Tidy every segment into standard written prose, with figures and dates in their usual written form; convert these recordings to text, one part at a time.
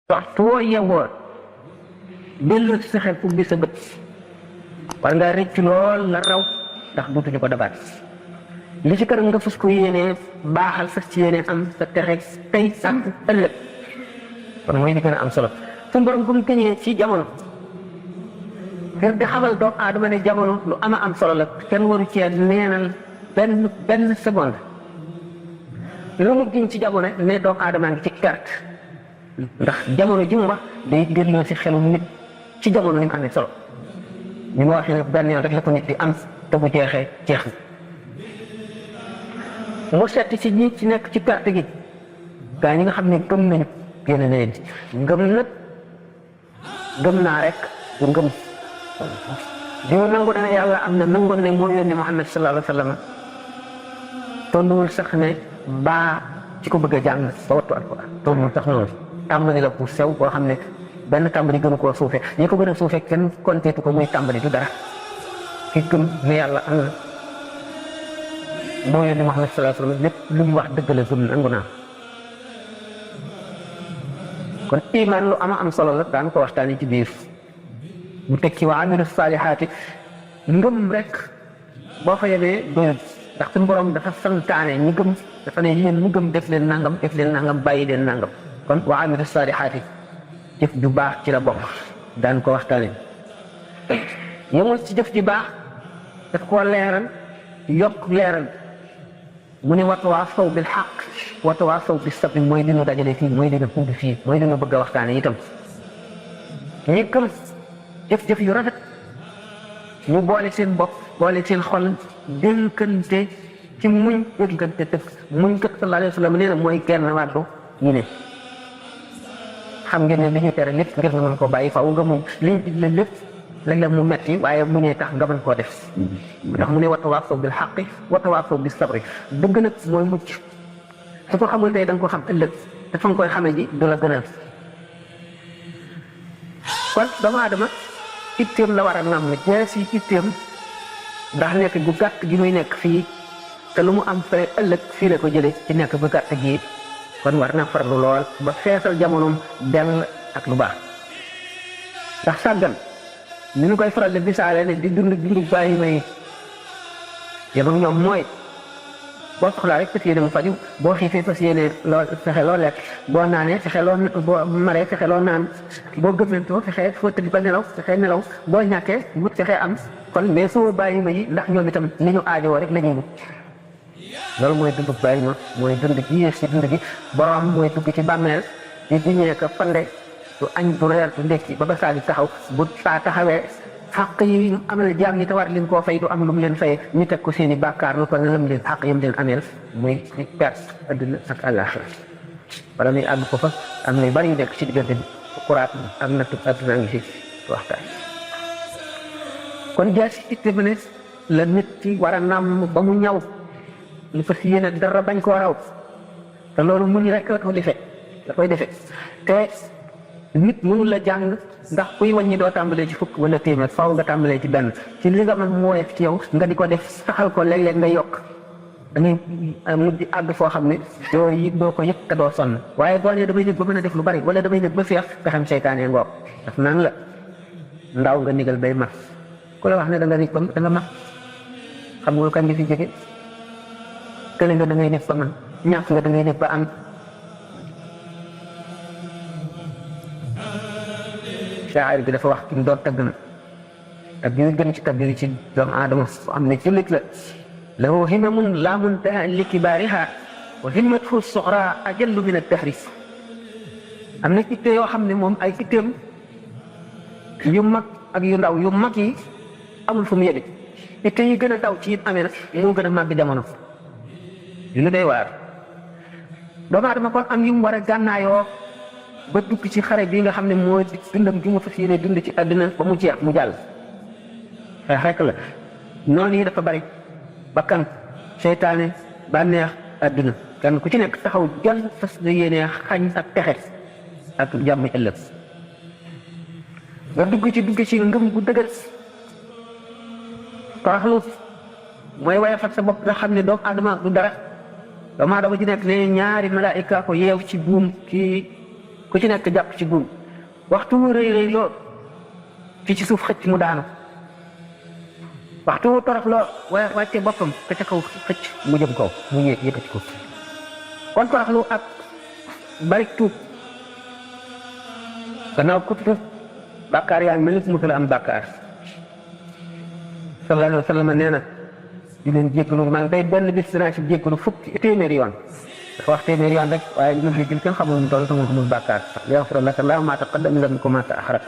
waxtu woo yewoo dellu ci sa xel pour bi sa bët war ngaa rëcc lool la raw ndax duutuñu ko dabaat li ci kër nga fas ko yéenee baaxal fas ci yéenee am sa texe tey ak ëllëg kon mooy li gën a am solo suñu borom bu mu gëñee ci jamono ngir di xamal doomu aadama ne jamono lu ama am solo la kenn waru cee neenal benn seconde lu mu giñ ci jamono ne doomu aadama ngi ci perte ndax jamono ji mu wax day delloo si xelu nit ci jamono yi mu amee solo ñu ma waxee ne benn yoon rek la ko nit di am te bu jeexee jeex na mu setti ci ñi ci nekk ci perte gi gaa ñi nga xam ne gëm nañu génn na leen ci ngëm nag gëm naa rek ngëm diw nangu na ne yàlla am na nangu ne moo yónni Muhammad sallallahu alayhi wa sallam tolluwul sax ne baa ci ko bëgg a jàng ba wattu alquran tolluwul sax noonu tàmbali la bu sew boo xam ne benn tàmbali gënu koo suufe ñi ko gën a suufe kenn konteetu ko muy tàmbali du dara ki gëm ne yàlla am na moo yónni Muhammad sallallahu alayhi wa sallam lépp lu mu wax dëgg la gëm nangu naa kon iman lu am solo la daan ko waxtaanee ci biir mu teg ci wa amilu saalihaati ngëm rek boo fa yemee doyul ndax suñu borom dafa santaane ñi gëm dafa ne yéen ñu gëm def leen nangam bàyyi leen nangam kon wa amilu saalihaati jëf ju baax ci la bokk daan ko waxtaanee yemul ci jëf ju baax daf koo leeral yokk leeral mu ne watawaasaw bil xaq watawaasaw bis sabr mooy li ñu dajale fii mooy li ñu tudd fii mooy li ñu bëgg a waxtaane itam ñi gëm jëf-jëf yu rafet ñu boole seen bopp boole seen xol dénkante ci muñ dénkante dëf muñ kat sallallahu alayhi wa sallam nee na mooy genn wàllu ñu ne xam ngeen ne li ñu tere lépp ngir nga mën koo bàyyi faaw nga muñ li ñu digle lépp léeg-léeg mu metti waaye mu ne tax nga mën koo def ndax mu ne watawaasaw bil xaqi watawaasaw bis sabri dëgg nag mooy mucc su ko xamul tey da nga ko xam ëllëg te fa nga koy xamee ji du la gënal kon doomu aadama itteem la war a nam jees yi itteem ndax nekk gu gàtt gi muy nekk fii te lu mu am fere ëllëg fii la ko jële ci nekk gu gàtt gi kon war na farlu lool ba feesal jamonoom dell ak lu baax ndax sàggan ni ñu koy faral di bisaale ne di dund bàyyi may yem ak ñoom mooy boo soxlaa rek fas yéene mu faju boo xiifee fas yéene loo fexe loo lekk boo naanee fexe loo boo maree fexe loo naan boo gëmmentoo fexe foo tëdd ba nelaw fexe nelaw boo ñàkkee wut fexe am kon mais soo bàyyi ma yi ndax ñoom itam ni ñu aajowoo rek la ñuy wut loolu mooy dund bàyyi ma mooy dund gi yées ci dund gi borom mooy dugg ci bàmmeel di diñee ko fande du añ du reer du ndekki ba saa di taxaw bu saa taxawee xaq yi amal jaam ñi te war leen koo fay du am lu mu leen fayee ñu teg ko seen i bàkkaar lu toll lam leen xaq yam leen ameel muy perte adduna ak àllaaxira wala muy àgg ko fa am na yu bari yu nekk ci diggante bi kuraat ak nattu adduna ngi si waxtaan kon jaasi itte bi ne la nit ci war a nàmm ba mu ñaw lu fas yéene dara bañ koo raw te loolu muñ rek la koy defee te nit mënul la jàng ndax kuy wàññi doo tàmbalee ci fukk wala téeméer faaw nga tàmbalee ci benn ci li nga mën moo yegg ci yow nga di ko def saxal ko léeg-léeg nga yokk da ngay mujj àgg foo xam ne doo ko yëg te doo sonn waaye boo nee damay nekk ba mën a def lu bari wala damay nekk ba feex pexem seytaane ngoog daf naan la ndaw nga nigal bay mar ku la wax ne da nga nekk ba da nga mar xam nga kañ nga fi jóge kële nga da ngay nekk ba man ñàkk nga da ngay nekk ba am shaa'ir bi dafa wax ki mu doon tagg na ak bi gën ci tagg yi ci doomu aadama fu am ne jullit la lahu himamun laa muntaha li kibaariha wa himmatuhu suxra ajallu min ad-dahri am na itte yoo xam ne moom ay itteem yu mag ak yu ndaw yu mag yi amul fu mu yëge itte yi gën a daw ci it amee nag moo gën a màgg jamono yu lu doy waar doomu aadama kon am yu mu war a gànnaayoo ba dugg ci xare bi nga xam ne moo dundam gi mu fas yéene dund ci àddina ba mu jeex mu jàll xeex rek la noonu yi dafa bari bakkan seytaane bànneex àdduna kan ku ci nekk taxaw jël fas yéene xañ ak texe ak jàmm ëllëg nga dugg ci ngëm gu dëgër toroxlu mooy waaye fat sa bopp nga xam ne doomu aadama du dara doomu aadama ci nekk ne ñaari malaayika ko yeew ci buum kii ku ci nekk jàpp ci buum waxtu mu rëy rëy loo ki ci suuf xëcc mu daanu waxtu mu torox loo wàcce boppam ka ca kaw xëcc mu jëm kaw mu yëkkati ko kon toroxlu ak bari tuub gannaaw ku tuub bàkkaar yaa ngi mel ni mu la am bàkkaar sallallahu alayhi wa sallam nee na di leen jéggalu maa ngi day benn bis dinaa ci jéggalu fukki téeméeri yoon dafa wax téeméeri yoon rek waaye li ma jéggal kenn xamul mu toll te mu bàkkaar yaghfir laka Allahu maa taqaddama min dhanbika wa maa ta'akhkhara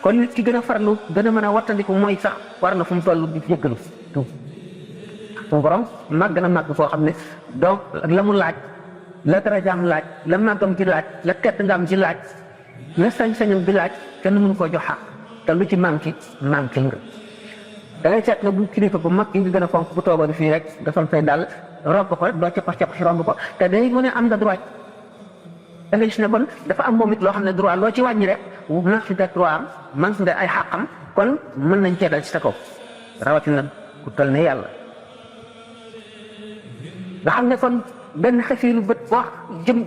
kon nit ki gën a farlu gën a mën a wattandiku mooy sax war na fu mu toll di jéggalu tuub suñu borom màgg na màgg foo xam ne donc la mu laaj la darajaam laaj la màggam ci laaj la tedd ngaam ci laaj la sañ-sañam bi laaj kenn mënu koo jox xaq te lu ci manqué nga da ngay seet nga bu kilifa bu mag yi nga gën a fonk bu toogoon fii rek nga sol say dàll romb ko rek doo cappax si romb ko te day mu ne am nga droit da ngay gis ne bon dafa am moom it loo xam ne droit loo ci wàññi rek na fi de droit am man fi de ay xàqam kon mën nañ cee dal ci sa kaw rawatina ku toll ne yàlla nga xam ne kon benn xefiiru bët wax jëm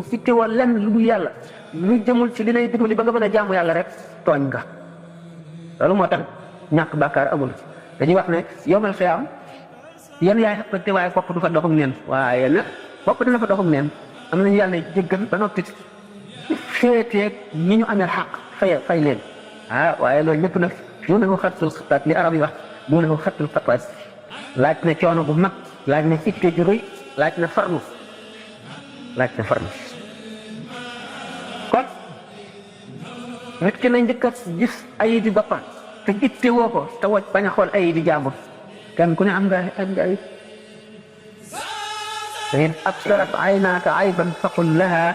fi teewoo lenn lu dul yàlla lu jëmul ci li lay dimbali ba nga mën a jaamu yàlla rek tooñ nga loolu moo tax ñàkk bàkkaar amul dañuy wax ne yowmal xiyaam yan yaay xappante waaye bopp du fa doxum neen waaye nag bopp dina fa doxum neen am nañu yàlla jéggal ba noppi féeteeg ñi ñu amee xaq fay leen waaye loolu lépp nag du na ko xattul xataat li arab yi wax du na ko xattul xataat laaj na coono bu mag laaj na itte ju rëy laaj na farlu kon nit ki na njëkk a gis ay di boppam te itte woo ko te woj bañ a xool ay di jàmbur kenn ku ne am nga ayib te in absarat aynaaka ayban faqul laha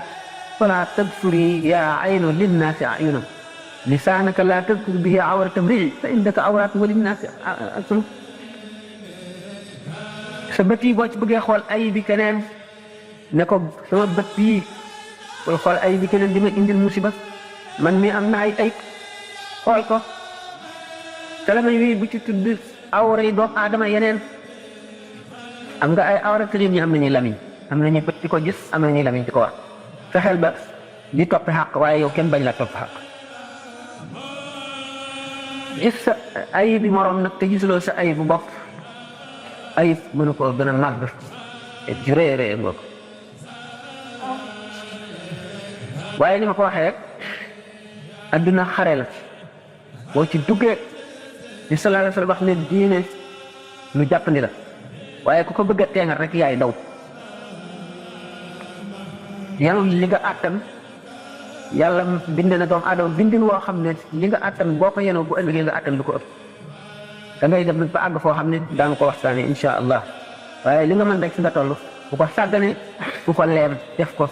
fala tabsuri yaa aynu linnaasi ayunan lisaanaka laa tadkur bihi awrata mrii fa indaka awraat wa linnaasi alsun sa bët yi boo ci bëggee xool ayib bi keneen ne ko sama bët yi booy xool ayib bi keneen di ma indil musiba man mi am na ay ayib xool ko te la may wii bu ci tudd awra yi doomu aadama yeneen am nga ay awra kërim ñi am nañuy lamiñ am nañu bët di ko gis am nañuy lamiñ di ko wax fexeel ba di toppi xaq waaye yow kenn bañ la topp xaq gis sa ayib bi moroom nag te gisuloo sa ayib bu bopp ayib mënu ko gën a màgg ju rëy rëy nga ko waaye ni ma ko waxee rek adduna xare la boo ci duggee di sallallahu alayhi wa sallam wax ne diine lu jàppandi la waaye ku ko bëgg a teengal rek yaay daw yàlla li nga àttan yàlla bind na doomu aadama bindin woo xam ne li nga àttan boo ko yenoo bu ëllëgee nga àttan lu ko ëpp da ngay dem ba àgg foo xam ne daanu ko waxtaanee insha allah waaye li nga mën rek si nga toll bu ko sàggane bu ko leem def ko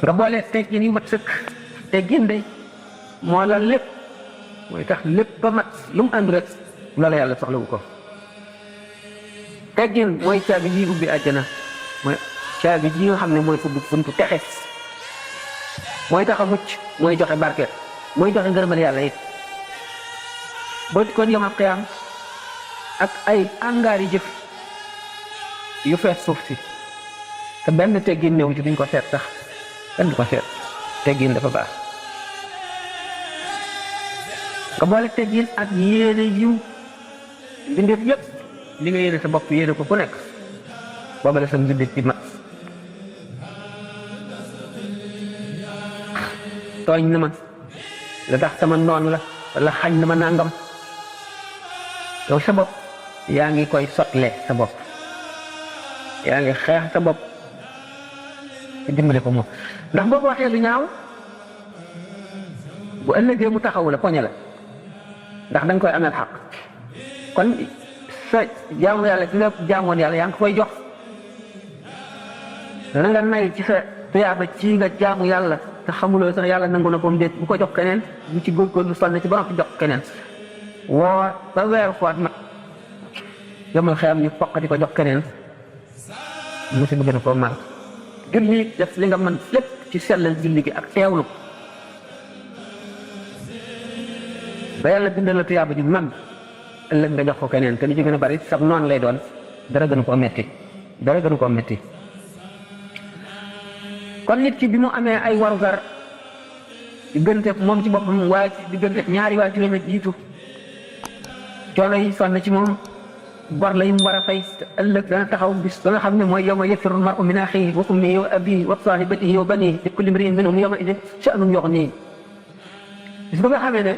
nga boole teggin yu mat sëkk teggin de moo la lépp mooy tax lépp ba mat lu mu ànd rek loola yàlla soxlawu ko teggin mooy caabi ji ubbi àjjana mooy caabi ji nga xam ne mooy ubbi buntu texe mooy tax a mucc mooy joxe barke mooy joxe ngërëmal yàlla it boo kon yom ak xiyaam ak ay angaari jëf yu fees suuf si te benn teggin néew ci duñ ko seet sax kenn du ko seet teggin dafa baax nga boole teggin ak yéene yiw mbindeef yëpp li nga yéene sa bopp yéene ko ku nekk booba la sa mbindeef ci mat tooñ na ma la tax sama noon la wala xañ na ma nangam yow sa bopp yaa ngi koy sotle sa bopp yaa ngi xeex sa bopp ci dimbale ko moom ndax boo ko waxee lu ñaaw bu ëllëgee mu taxawu la poñe la ndax da nga koy ameel xaq kon sa jaamu yàlla ki nga jaamoon yàlla yaa ngi koy jox la nga nay ci sa tuyaaba ci nga jaamu yàlla te xamuloo sax yàlla nangu na ko mu déet bu ko jox keneen bu ci góorgóorlu sonn ci ba nga ko jox keneen woo ba weeru koor mat yomal xeyam ñu foq di ko jox keneen musi bu gën a koo mar julli def li nga mën lépp ci sellal julli gi ak teewlu ba yàlla bindal la tuyaaba ju mag ëllëg nga jox ko keneen te li ci gën a bari sab noonu lay doon dara gënu koo metti dara gënu koo metti kon nit ki bi mu amee ay warugar diggante moom ci boppam waaye diggante ñaari waa juróomi jiitu coono yi sonn ci moom bor la yi mu war a fay ëllëg dana taxaw bis ba nga xam ne mooy yawma yafirru l-mar'u min axiihi wa ummihi wa abiihi wa saahibatihi wa baniihi li kulli imri'in minhum yawma idin sha'nun yughniihi bis ba nga xamee ne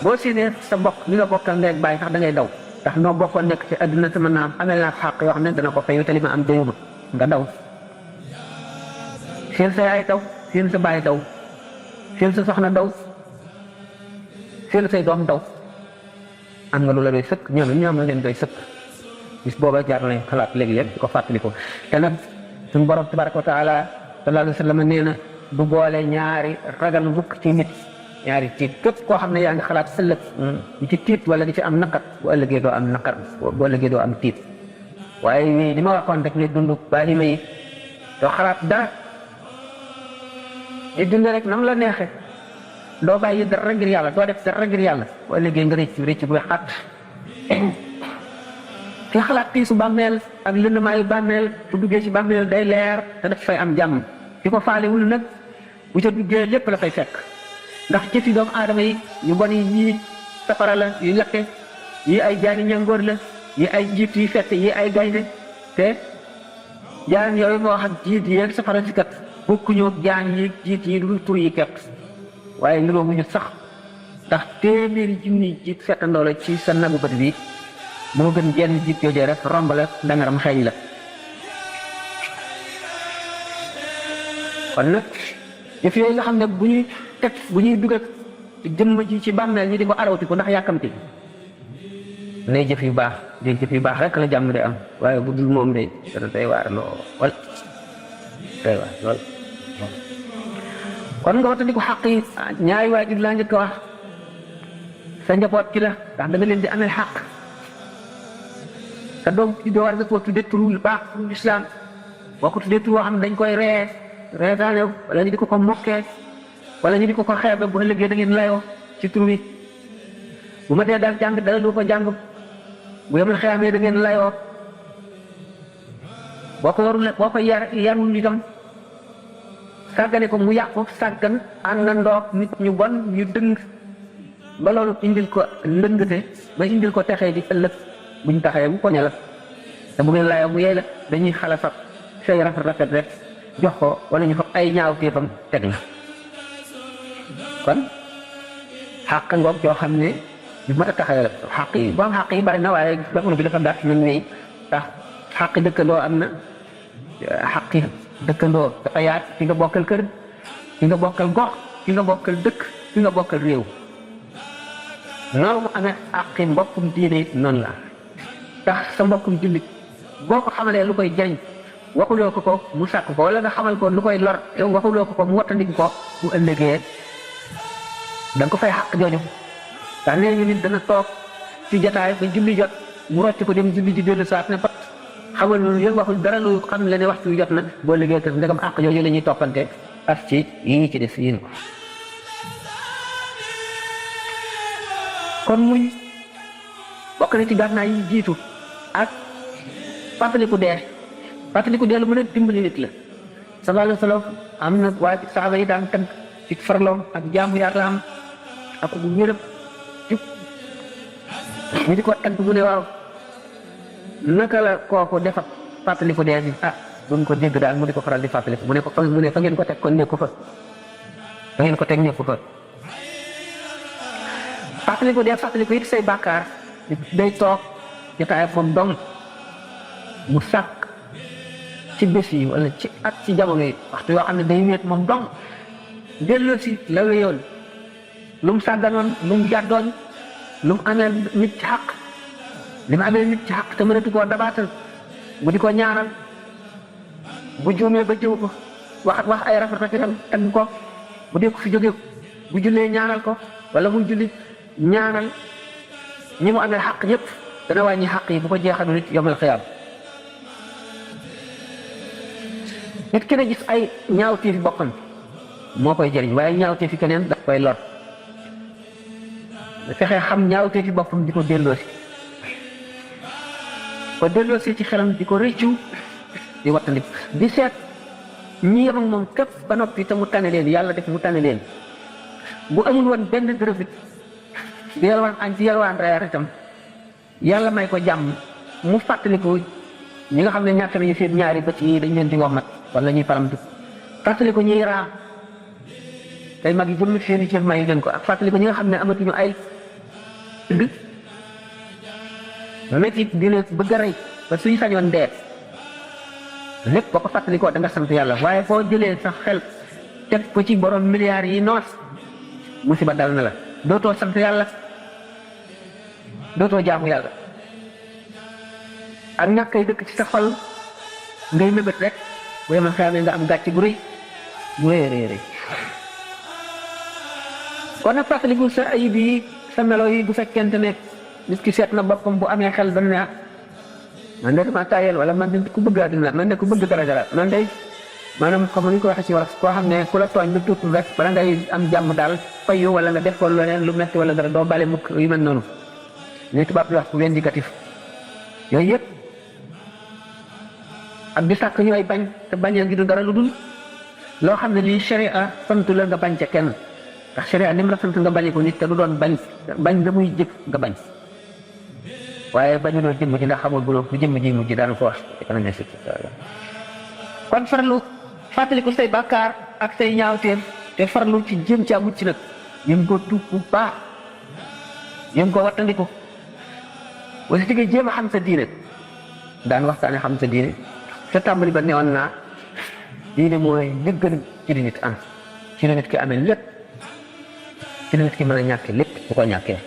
boo séenee sa mbokk li nga bokkal ndey ak baay sax da ngay daw ndax noo bokkoon nekk ci àdduna te mën naa am amee naa xàq yoo xam ne dana ko fayu te li ma am doyuma nga daw seen sa yaay daw seen sa baay daw seen sa soxna daw seen say doom daw am nga lu la doy sëkk ñoom la leen doy sëkk bis booba jaar nañ xalaat léegi-léeg di ko fàttaliku te nag suñu borom tabaraka wa taala sallallahu alayhi wa sallam nee na du boole ñaari ragal mukk ci nit ñaari tiit képp koo xam ne yaa ngi xalaat ëllëg di ci tiit wala di ci am naqar bu ëllëgee doo am naqar bu ëllëgee doo am tiit waaye li ma waxoon rek ne dund bàyyi ma yi doo xalaat dara di dund rek nam la neexee doo bàyyi dara ngir yàlla doo def dara ngir yàlla bu ëllëgee nga rëcc bu xat te xalaat tiisu bàmmeel ak lëndamaayu bàmmeel bu duggee ci bàmmeel day leer te daf fay am jàmm ki ko faalewul nag bu ca duggee lépp la fay fekk ndax jëfi doomu aadama yi yu bon yi yii safara la yu lakke yi ay jaani ñangoor la yi ay jiit yu fett yi ay gaynde te jaan yooyu moo wax ak jiit yi safara si kat bokkuñu ak jaan yi jiit yi du tur yi kepp waaye niroo mu ñu sax ndax téeméeri junni jiit fettandoo la ci sa nagu bët bi moo gën jenn jiit joojee rek romb la dangaram xeeñ la kon nag jëf yooyu nga xam ne bu ñuy dugal jëmm ji ci bàmmeel ñi di ko arawti ko ndax yàkkamti nay jëf yu baax di jëf yu baax rek la jàmm de am waaye bu dul moom de dana day waar lool day waar lool kon nga watandi ko xaq yi ñaari waajur laa njëkk a wax sa njaboot ci la ndax da nga leen di amee xaq sa doom ci doo war nga koo tudde turu baax turu lislaam boo ko tuddee turu woo xam ne dañ koy reetaane wala ñu di ko mokkee wala ñu di ko xeebe bu ëllëgee da ngeen layoo ci tur wi bu ma dee daal jàng dara du ko jàng bu yemal xeamee da ngeen layoo boo ko yarul itam sàggane ko mu yàqu sàggan ànd na ndoog nit ñu bon ñu dëng ba loolu indil ko lëngate ba indil ko texee di ëllëg buñ taxee bu ko la te bu ngeen layoo mu yey la dañuy xala fab say rafet rek jox ko wala ñu fab ay ñaaw téefam teg la kon xàq ngoog joo xam ne bi mat a taxawee la xàq yi boo am xàq yi bari na waaye jamono bi dafa gàtt nan nii ndax xàq dëkkandoo am na xàqi dëkkandoo dafa yaat ki nga bokkal kër ki nga bokkal gox ki nga bokkal dëkk ki nga bokkal réew noonu mu amee xàqi mbokkum diine it noonu la ndax sa mbokkum jullit boo ko xamalee lu koy jariñ waxuloo ko mu sàkk ko wala nga xamal ko lu koy lor yow waxuloo ko mu wattandiku ko bu ëllëgee da nga ko fay xàq jooju ndax nee ñu nit dana toog ci jataay ba julli jot mu rocc ko dem julli ji dellu saat ne pat xamal loolu yëpp waxul dara lu xam le ne waxtu jot na boo liggéey te ndegam xàq jooju la ñuy toppante as ci yii ci des yéen ko kon muñ bokk na ci gànnaay yi jiitu ak fàttaliku dee lu mën a dimbali nit la sallallahu alayhi wa sallam am na waa ci saaba yi daan tënk ci farloom ak jaamu yàlla am ak bu wéram jub ñu di ko tënk mu ne waaw naka la kooku defa fàttaliku dee bi duñ ko dégg daal mu di ko faral di fàttaliku mu ne fa ngeen ko teg kon nekku fa fa ngeen ko teg nekku fa fàttaliku dee fàttaliku it say bàkkaar day toog jotaay moom dong mu sàkk ci bés yi wala ci at ci jamono yi waxtu yoo xam ne day wéet moom dong delloo si la wéyoon lu mu sàgganoon lu mu jàddoon lu mu amee nit ci xaq li mu amee nit ci xaq te mënatu koo dabaatal mu di ko ñaanal bu juumee ba jëw ko wax ay rafetam tagg ko bu dee ko fi jógee bu jullee ñaanal ko wala muy julli ñaanal ñi mu amee xaq ñëpp dana wàññi xaq yi bu ko jeexal nit yomal xiyaam nit ki ne gis ay ñaawteefi boppam moo koy jëriñ waaye ñaawteefi keneen daf koy lor fexee xam ñaawteefi boppam di ko delloosi ci xelam di ko rëccu di wattandi di seet ñi yem ak moom képp ba noppi te mu tane leen yàlla def mu tane leen bu amul woon benn dërëfit di yalwaan añ ci yalwaan reer itam yàlla may ko jàmm mu fàttaliku ñi nga xam ne ñàkk nañu seen ñaari bët yi dañ leen di womat wala ñuy paramtu fàttaliku ñuy raam tey mag yi jëmm seen i cër may leen ko ak fàttaliku ñi nga xam ne amatuñu ay dëgg métti dina bëgg a rey ba suñu sañoon dee lépp boo ko fàttalikoo da nga sant yàlla waaye foo jëlee sa xel teg ko ci borom milliards yi noos musiba dal na la dootoo sant yàlla dootoo jaamu yàlla ak ñàkk ay dëkk ci sa xol ngay mébét rek bu yemal xeamee nga am gàcce gu rëy gu rëy kon nag fàttaliku sa ayib yi sa melo yi bu fekkente ne nit ki seet na boppam bu amee xel ba ne man de dama tayel wala man de ku bëgg àddina man de ku bëgg dara man de maanaam comme ni ko waxee ci wolof koo xam ne ku la tooñ lu tuuti rek bala ngay am jàmm daal fayu wala nga def ko leneen lu metti wala dara doo bale mukk yu mel noonu ne tubaab di wax vindicatif yooyu yëpp ak di sàkk ñu ay bañ te bañee ngi du dara lu dul loo xam ne lii sharia sant la nga bañ ca kenn ndax sharia ni mu la sant nga bañe ko nit te du doon bañ nga muy jëf nga bañ waaye bañu doon jëmm ji ndax xamul bu jëmm ji mujj daan ko wax kon farlu fàttaliku say bàkkaar ak say ñaawteem te farlu ci jëm ci mucc nag yëm ko tuub bu baax yëm ko wattandiku wala si jéem a xam sa diine daan waxtaane xam sa diine te tàmbali ba newoon naa diine mooy li gën ci li nit am ci la nit ki amee lépp ci la nit ki mën a ñàkke lépp bu ko ñàkkee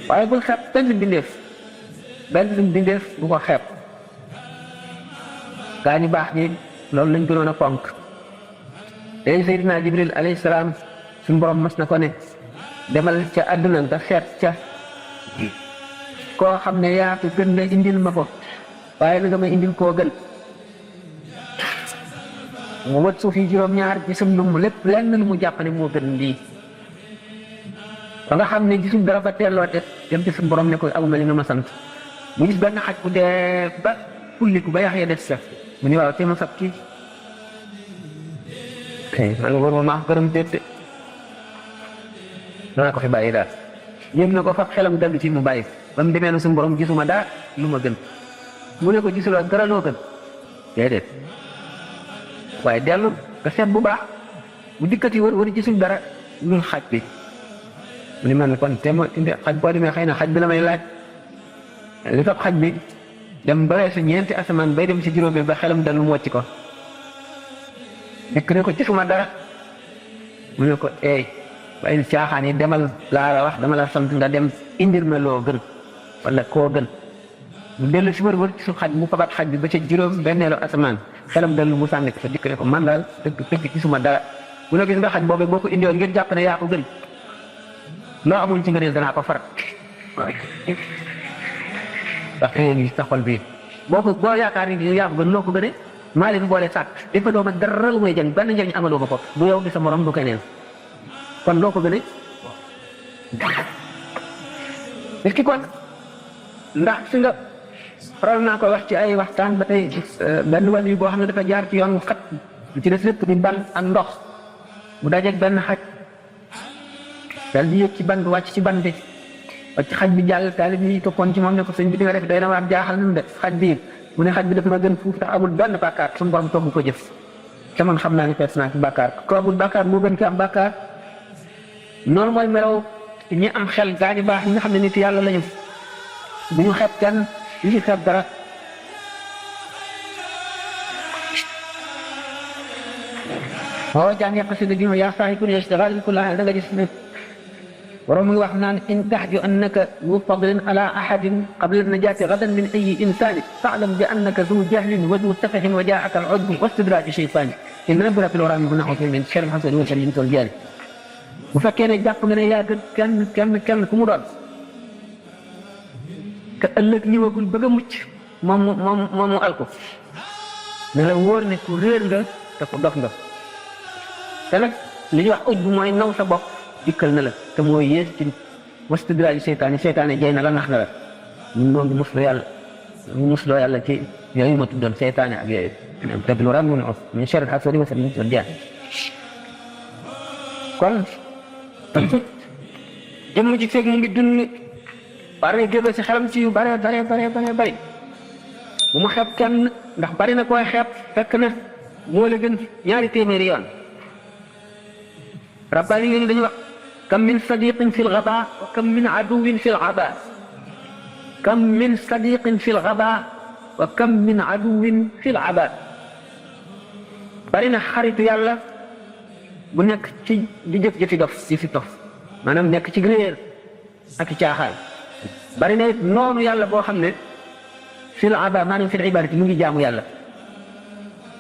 waaye bul xeeb benn bindeef bu ko xeeb gaa ñu baax ñi loolu lañ gënoon a fonk léegi Seydina Jibril alayhi salaam suñu borom mas na ko ne demal ca àdduna nga seet ca koo xam ne yaa ko gën la indil ma ko waaye na nga may indil koo gën mu wët suuf yi juróom-ñaar gisum lu mu lépp lenn lu mu jàpp ne moo gën lii ba nga xam ne gisul dara ba teelloo te dem ci suñu borom ne ko amuma li nga ma sant mu gis benn xaj bu dee ba fulliku ba yax ya des sa mu ni waaw te ma sab kii man nga war maa gërëm déedéet danaa ko fi bàyyi daal yéem na ko fab xelam dallu ci mu bàyyi ba mu demee na suñu borom gisuma daa lu ma gën mu ne ko gisuloo dara loo gën déedéet waaye dellu nga seet bu baax bu dikkati war gisul dara lul xaj bi mu ni man kon te ma xaj boo demee xëy na xaj bi la may laaj li fab xaj bi dem ba weesu ñeenti asamaan bay dem ci juróomi ba xelam dallu mu wàcc ko dikk ne ko gisuma dara mu ne ko waaye caaxaan yi demal laa la wax dama la sant nga dem indir ma loo gën wala koo gën mu dellu si wër ci su xaj mu fabat xaj bi ba ca juróom benneelu asamaan xelam dallu mu sànni ko fa dikk ne ko man daal dëgg gisuma dara mu ne gis nga xaj boobu boo ko indiwoon ngir jàpp ne yaa ko gën loo amul ci nga ne danaa ko farat ndax ngi sa xol bii boo yaakaar ni yaa ko gën loo ko gënee maa leen boole sàkk dafa doo ma dara lu may jëng benn njëriñ amaloo ma ko du yow di sa morom du keneen kon loo ko gënee nit ki kon ndax fi nga faral naa ko wax ci ay waxtaan ba tey benn wàll yi boo xam ne dafa jaar ci yoon xat lu ci des lépp di ban ak ndox mu dajeeg benn xaj dal di yëg ci ban bi wàcc ci ban bi wàcc xaj bi jàll taalib yi toppoon ci moom ne ko sëñ bi di nga def doy na waar jaaxal nañu de xaj bi mu ne xaj bi daf ma gën fuuf tax amul benn bàkkaar suñu borom togg ko jëf te man xam naa ni fees naa ci bàkkaar ko amul bàkkaar moo gën ki am bàkkaar noonu mooy melaw ñi am xel gaa ñu baax ñi nga xam ne nit yàlla lañu bu ñu xeeb kenn ñu ci xeeb dara waaw jàngee xasida gi yaa saahi kun yashtagal kulla da nga gis ne borom mu ngi wax naan in taxju annaka zu fadlin ala ahadin qabla najaati gadan min ayi insani faalam bi annaka zu jahlin wa zu safahin wa jaaka al udbu wa istidraji shaytani in rabbina fil wara min naxu min sharri xasadi wa sharri tol jaani bu fekkee ne jàpp nga ne yaa gën kenn ku mu doon te ëllëg ñëwagul bëgg a mucc moom mu alko ne la wóor ne ku réer nga te ku dof nga te nag li ñuy wax udbu mooy naw sa bopp dikkal na la te mooy yées ci wastidraaju seytaane jay na la nax na la ñun noo ngi musloo yàlla ci yooyu ma tuddoon seytaane ak yooyu tablu ramun of min sharri hasidin wa sharri jaan kon jëmm ji fekk mu ngi dund war na génn si xelam ci yu bare bari bu mu xeeb kenn ndax bari na koy xeeb fekk na moo la gën ñaari téeméeri yoon rabbaani yooyu dañuy wax kam min sadiqin fi lgaba wa kam min aduwin fi lgaba kam min sadiqin fi lgaba wa kam min aduwin fi lgaba bari na xaritu yàlla bu nekk ci di jëf-jëfi dof ci fi dof maanaam nekk ci réer ak caaxaan bari na noonu yàlla boo xam ne fi lgaba maanaam fi libadati mu ngi jaamu yàlla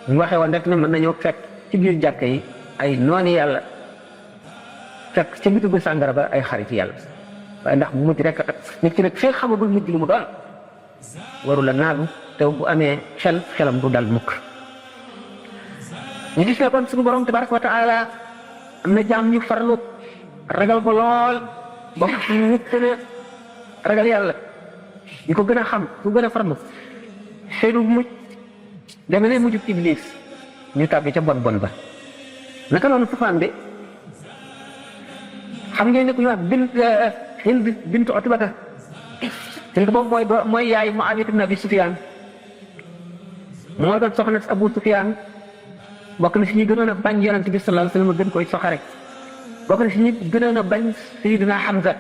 ñu waxee woon rek ne mën nañoo fekk ci biir jàkka yi ay nooni yàlla fekk ca bitigu sàngara ba ay xariti yàlla waaye ndax bu mujj rek nit ki nag fee xamagul mujj lu mu doon waru la naagu te bu amee xelam du dal mukk ñu gis ne kon suñu borom tabaraka wa taala am na jaam ñu farlu ragal ko lool bokk ñu gën a ragal yàlla ñu ko gën a xam ku gën a farlu seenu mujj deme ne mujjub iblis ñu tàbbi ca bon ba naka noonu sufaan bi xam ngeen ne ku ñu wax Hind bintu Utbata te boobu mooy yaay Muawiya ibn Abi Sufyaan moo doon soxna si Abu Sufyaan bokk na si ñi gënoon a bañ yonent bi sallallahu alayhi wa sallam gën koy soxare bokk na si ñi gënoon a bañ Sayyidina Hamza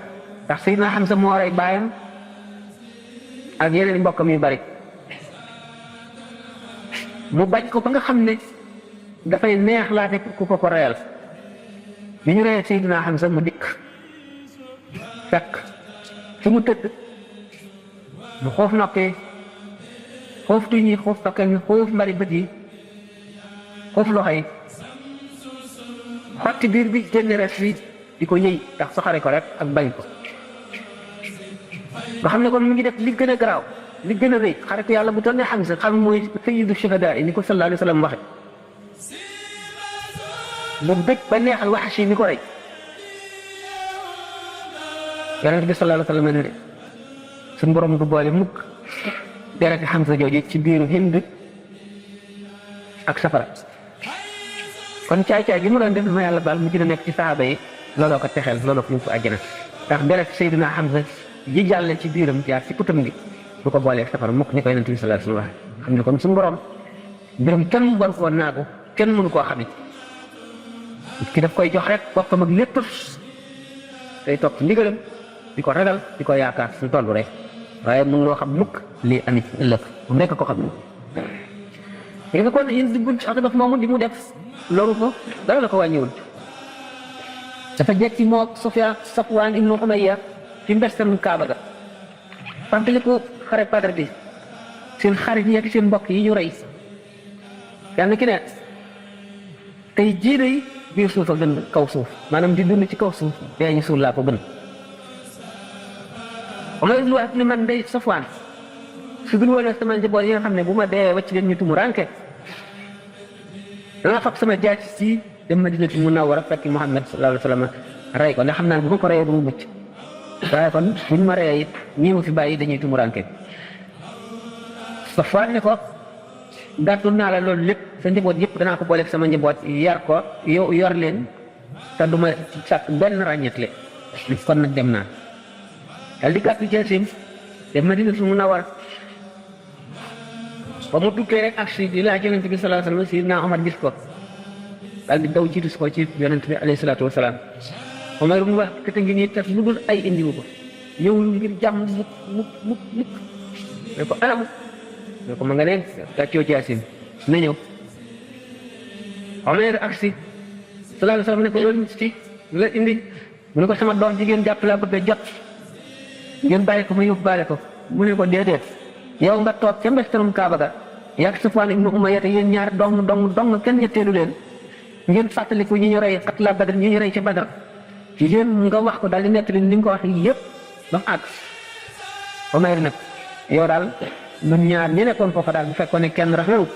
ndax Sayyidina Hamza moo rey baayam ak yeneen mbokkam yu bari mu bañ ko ba nga xam ne dafay neex laate ku ko reyal bi ñu reyee Sayyidina Hamza mu dikk fekk fi mu tëdd mu xoof noppee xoof tuñ yi xoof tokkel yi xoof mbari bët yi xoof loxo yi xotti biir bi génn res bi di ko ñëy ndax soxare ko rek ak bañ ko nga xam ne kon mu ngi def li gën a garaaw li gën a rëy xaritu yàlla bu toll ne Hamza xam mooy sayyidu shuhadaa yi ni ko sallallahu alayhi wa sallam waxe mu bëgg ba neexal Wahshi mi ko rey yonent bi sallallahu alayhi wa sallam ne suñu borom du boole mukk dereti Hamza jooju ci biiru Hind ak safara kon caay-caay gi mu doon def ma yàlla baal mu gën a nekk ci saxaaba yi looloo ko texeel looloo ko ñu ko àjjana ndax deret Sayyidina Hamza ji jàlle ci biiram jaar ci putam gi du ko boolee safara mukk ni ko yonent bi sallallahu alayhi wa sallam xam ne kon suñu borom mbiram kenn war koo naagu kenn mënu koo xamit ki daf koy jox rek boppam ak lépp tey topp ndigalam di ko ragal di ko yaakaar suñu toll rek waaye mën loo xam mukk lii amit ëllëg moom rekk ko xam ne nga kon yéen di bunt ak daf moomu di mu def loolu ko dara la ko wàññiwul dafa jekki moo Safwaan ibnu Umayya ci mbestam Kaaba ga fàttali ko xare Badar bi seen xarit yi ak seen mbokk yi ñu rey kenn ki ne tey jiine yi biir suuf a gën kaw suuf maanaam di dund ci kaw suuf dee ñu suul laa ko gën Umar ibn Wahb ni man day Safwaan su dul woon sama njaboot yi nga xam ne bu ma dee wacc leen ñu tumu ranke dana fab sama jaasi si dem Madinatu Munawwara fekk Muhammad sallallahu alayhi wa sallam rey ko ndax xam naa ne bu ma ko reyee du mu mucc waaye kon buñ ma reyee it ñii ma fi bàyyi dañuy tumu ranke Safwaan ne ko gàttul naa la loolu lépp sa njaboot yëpp danaa ko booleeg sama njaboot yar ko yow yor leen te du ma sàkk benn ràññetle kon nag dem naa dal di gàttu jaasim dem Madinatu Munawwara ba mu duggee rek ak si di laaj yonent bi sallallahu alayhi wa sallam Sayyidina Omar gis ko daal di daw jiitu si ko ci yonent bi alayhi salaatu wa salaam Omar mu wax kete ngi nii taf lu dul ay indiwu ko ñëwul ngir jàmm mukk ne ko anam ne ko ma nga ne gàccoo jaasim na ñëw Omar ak si sallallahu alayhi wa sallam ne ko loolu ci la indi mu ne ko sama doom jigéen jàpp laa bëgg a jot ngeen bàyyi ko ma yóbbaale ko mu ne ko déedéet yow nga toog ca mbestarum Kaaba ga yàgg Safwaan ibnu Umayya yéen ñaar dong kenn ñetteelu leen ngeen fàttaliku ñi ñu rey xatla Badar ñi ñu rey ca Badar yéen nga wax ko daal di nettali li nga ko wax yëpp ba mu àgg Umayr nag yow daal ñun ñaar ñi nekkoon foofa daal bu fekkoon ne kenn rafetlu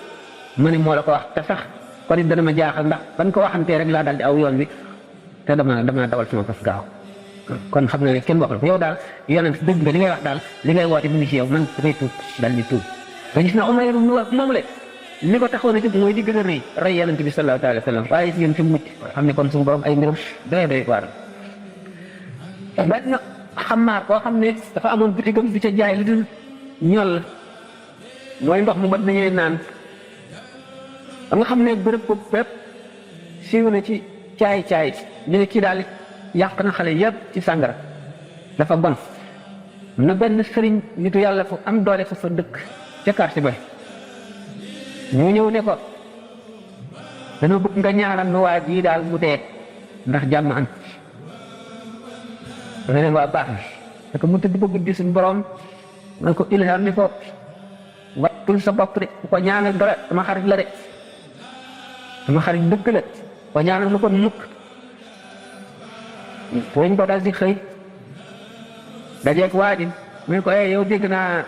ma ne moo la ko wax te sax kon it dana ma jaaxal ndax ban ko waxantee rek laa daal di aw yoon wi te dama dawal sama fas gaaw kon xam na ne kenn waxul ko yow daal yonent dëgg nga li ngay wax daal li ngay woote mu ngi ci yow man dafay tuub daal di tuub nga gis na Umayr ibn Wahb moom le li ko taxoon a jóg mooy di gën a rey yonent bi sallallahu alayhi wa sallam waaye si ngeen fi mucc xam ne kon suñu borom ay mbiram doy waar benn Xammaar koo xam ne dafa amoon bitigam bi ca jaay lu dul ñol mooy ndox mu mat nañuy naan ba nga xam ne bërëb ko bépp siiw na ci caay ñu ne kii daal yàq na xale yëpp ci sàngara dafa bon na benn sëriñ nitu yàlla fu am doole fa dëkk ca quartier ba ñu ñëw ne ko dañoo bëgg nga ñaanal nu waa bii daal mu dee ndax jàmm am dafa ne waa baax na que mu tëdd ba guddi suñu borom nga ko ilham ni ko wattul sa bopp de ku ko ñaanal dara sama xarit la de sama xarit dëgg la ko ñaanal lu ko mukk fooñ ko daal di xëy dajeeg waa ji mu ko yow dégg naa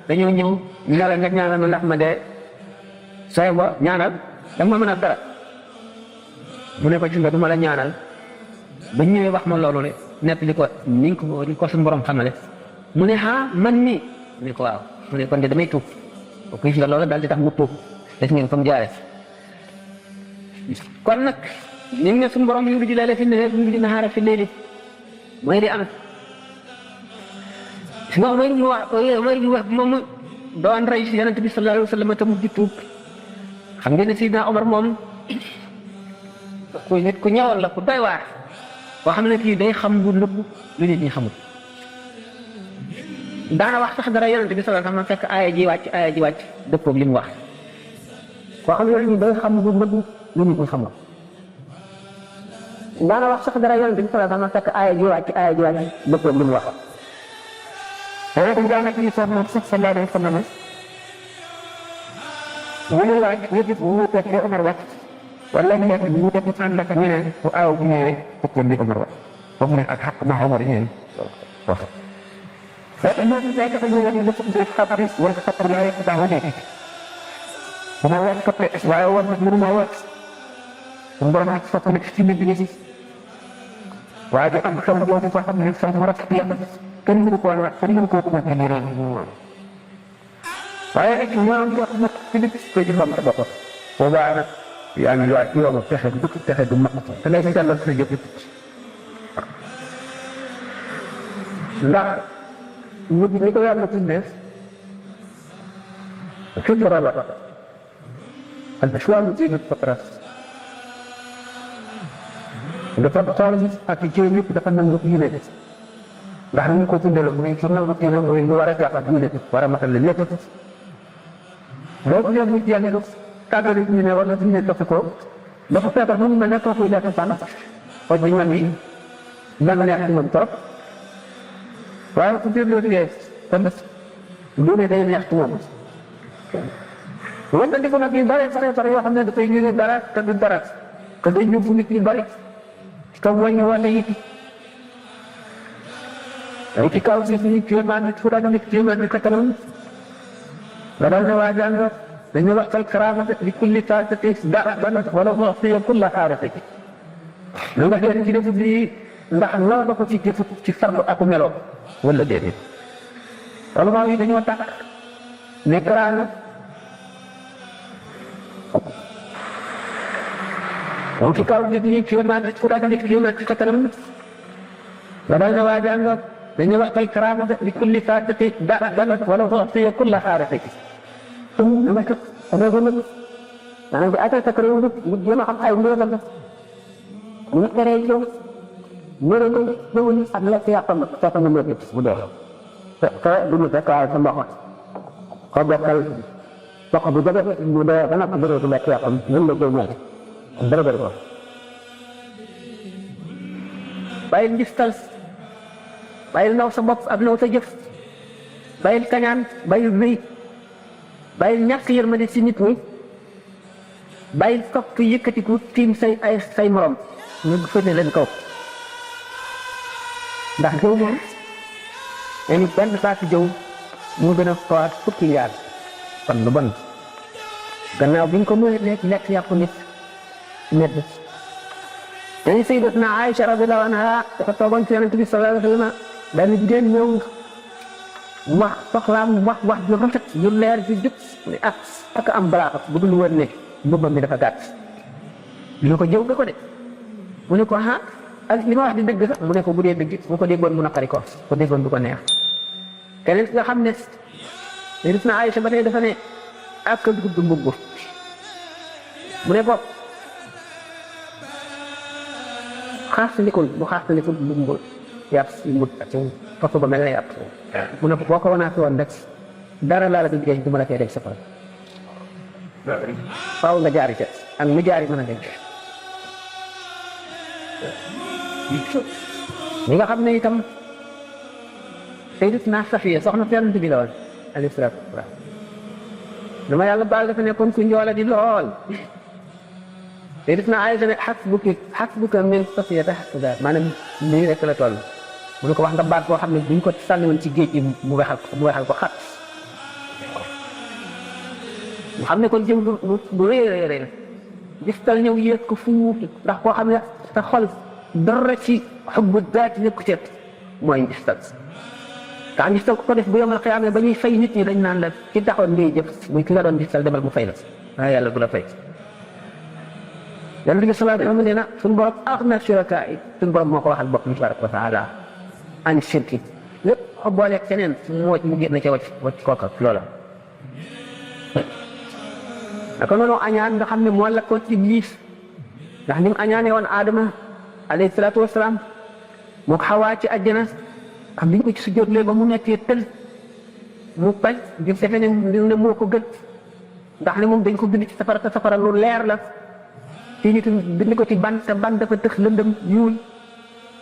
dañoo ñëw ne la nga ñaanal ma ndax ma dee sooy ba ñaanal da ma mën a dara mu ne ko gis nga du ma la ñaanal ba ñëwee wax ma loolu le nekk li ko ni ko suñu borom xamale mu ne man mii mu ne ko waaw mu ne kon de damay tuub ko gis nga loolu daal di tax mu tuub def ngeen fa mu jaare kon nag ni ne suñu borom yu di leele fi ne yu di naxaara fi leeli mooy di am si nga Umar ibn Wahb moom doon rey si yonent bi sallallahu alayhi wa sallam te mu di tuub xam ngeen ne Sidna Omar moom ku nit ku ñëwoon la ku doy waar koo xam ne kii day xam lu nëbb lu nit ñi xamul daana wax sax dara yonent bi sallallahu alayhi wa sallam fekk aaya ji wàcc dëppoog li mu wax koo xam ne day xam lu nëbb lu nit ñi xamul daana wax sax dara yonent bi sallallahu alayhi wa sallam fekk aaya ji wàcc dëppoog li mu wax dana ko jàng ci sallallahu alayhi wa sallam ñu laaj yëpp ñu teg li Omar wax wala ñu teg ci ànd ak ñu ne bu aaw bu ñëwee fukk li Omar wax foofu ne ak xaq ma Omar yéen wax fekk na fekk ko ñu ñu def ci xabar wala xabar la rek da wone bu ma wax ko pes waaye war na mënu ma wax bu borom ak fa nekk ci bi ci waaye am xam boobu fa xam ne sa morat yàlla kenn mënu ko wax kenn mënu ko ko ni rek waaye rek ñoo ko nak ci li ko ci xam ba ko boobaa nag yaa ngi waat yow ma fexe du fexe du mat te lay jàllal sa yëpp ndax ñu ko yàlla tuddee fitra la al ashwal ci fitra dafa toll ak ci yëpp dafa nangu ko yéene ndax ñu ko tuddee la muy sunna bu yéene mooy lu war a jàpp ak yéene war a matal lépp loolu yëpp ñu yàlla tàggat ñu ne war na ñu ne topp ko dafa feebar moom mel ne kooku lekk fan xooj bi man mi dana neex ci moom trop waaye ku biir loolu yee kon lu ne day neex ci moom wante di ko nag yu bare yoo xam ne dafay ñu dara te du dara te day yóbbu nit yu bari te wàññi wàlle yi ay ci kaw si suñu kéemaan nit fu daga nit kéemaan ni katanam la dal ne waa jàng dañu waxtal karaamata li kulli taatati da'ban wala mu'tiya kulla xaarati lu nga dee ci def bi ndax loo ba ko ci jëf ci farlu ak melo wala déedéet loolu maa ngi dañoo tax ne karaama moom ci kaw nit ñi kéemaan nit fu daga nit kéemaan ci katanam la dal ne waa jàng dañu waxtal karaamata li kulli taatati da'ban wala mu'tiya kulla xaarati dama ko maanaam bi atal sa kër mu jéem a xam ay mbir la mu tere yow mëna ko ñëwul ak lekk yàppam fekk na mbir bu dee te du mu fekk waaye sa mboq ko bokkal mboq bu jabe mu dee ba nag bëreetu lekk yàppam ñun la koy moom dara bëri ko bàyyil ngistal bàyyil naw sa bopp ak naw sa jëf bàyyil kañaan bàyyil wéy bàyyil ñàkk yërmande ci nit ñi bàyyil topp yëkkatiku tiim say morom ñu fëte leen kaw ndax jëw moom dañu benn saako jëw moo gën a fawaat fukki yaar kon lu bon gannaaw bi ñu ko mënee lekk yàqu nit medd dañu sayyidatuna Aïcha radiyallahu anha dafa toogoon ci Yonent bi sallallahu alayhi wa sallam benn jigéen ñëw wax soxlaam wax ju rafet yu leer ju jub ak am balaax bu dul woon ne mbubbam mi dafa gàtt ñu ko jëw nga ko de mu ne ko ak li ma wax di dëgg sax mu ne ko bu dee dëgg bu ko déggoon mu naqari ko déggoon du ko neex keneen nga xam ne gis na Aysa ba tey dafa ne ak gudd mbubb mu ne ko xaastandikul bu xaastandikul mbubb yàpp si mbut ak foofu ba mel ne yàpp mu ne ko boo ko wanaat woon rek dara laa la du liggéey du ma la koy def safara faaw nga jaari ca ak mu jaari mën a dégg ñi nga xam ne itam Sayyidatuna Safiya soxna Yonent bi la woon alayhi salaatu wa salaam dama yàlla baal dafa nekkoon ku njoola di lool Sayyidatuna Aysa ne xasbuka min Safiyata hakaza maanaam nii rek la toll mu ne ko wax nga baat boo xam ne buñ ko sànni woon ci géej gi mu wexal ko xat mu xam ne kon jëm bu rëy rëy gistal ñëw yéeg ko fu ndax koo xam ne sa xol dara ci xubbu daat nekku ci mooy gistal tax gistal ko def bu yomal xiyaam ba ñuy fay nit ñi dañ naan la ci taxoon ngay jëf muy ki nga doon gistal demal mu fay la waaye yàlla du la fay Yonent bi sallallahu alayhi wa sallam nee na suñu borom axna shurakaa yi suñu borom moo ko waxal boppam tabaraka wa taala an shirki lépp xo booleeg keneen mu génn ca wacc kooka loola naka noonu añaan nga xam ne moo la ko Iblis ndax ni mu añaane woon Adama alayhi salaatu wasalaam moo ko Xawaa ci àjjana xam biñ ko ci sujjóotlee ba mu nekkee tël mu bañ di defe ne moo ko gën ndax ne moom dañ ko bind ci safara te safara lu leer la fii nit bind ko ci ban te ban dafa tëx lëndëm ñuul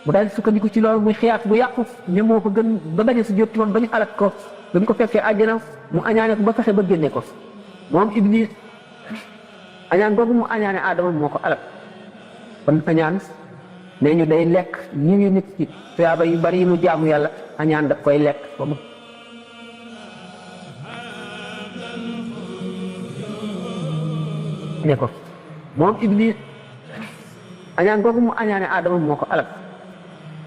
mu daal di sukkandiku ci loolu muy xiyaas bu yàqu ne moo ko gën ba bañ a sujjóot moom ba ñu alak ko ba mu ko fekkee àjjana mu añaane ko ba fexe ba génne ko moom Iblis añaan googu mu añaane Adama moo ko alak kon añaan nee ñu day lekk ñi ngi nit ci tuyaaba yu bari yi mu jaamu yàlla añaan daf koy lekk ba mu ne ko moom Iblis añaan googu mu añaane Adama moo ko alak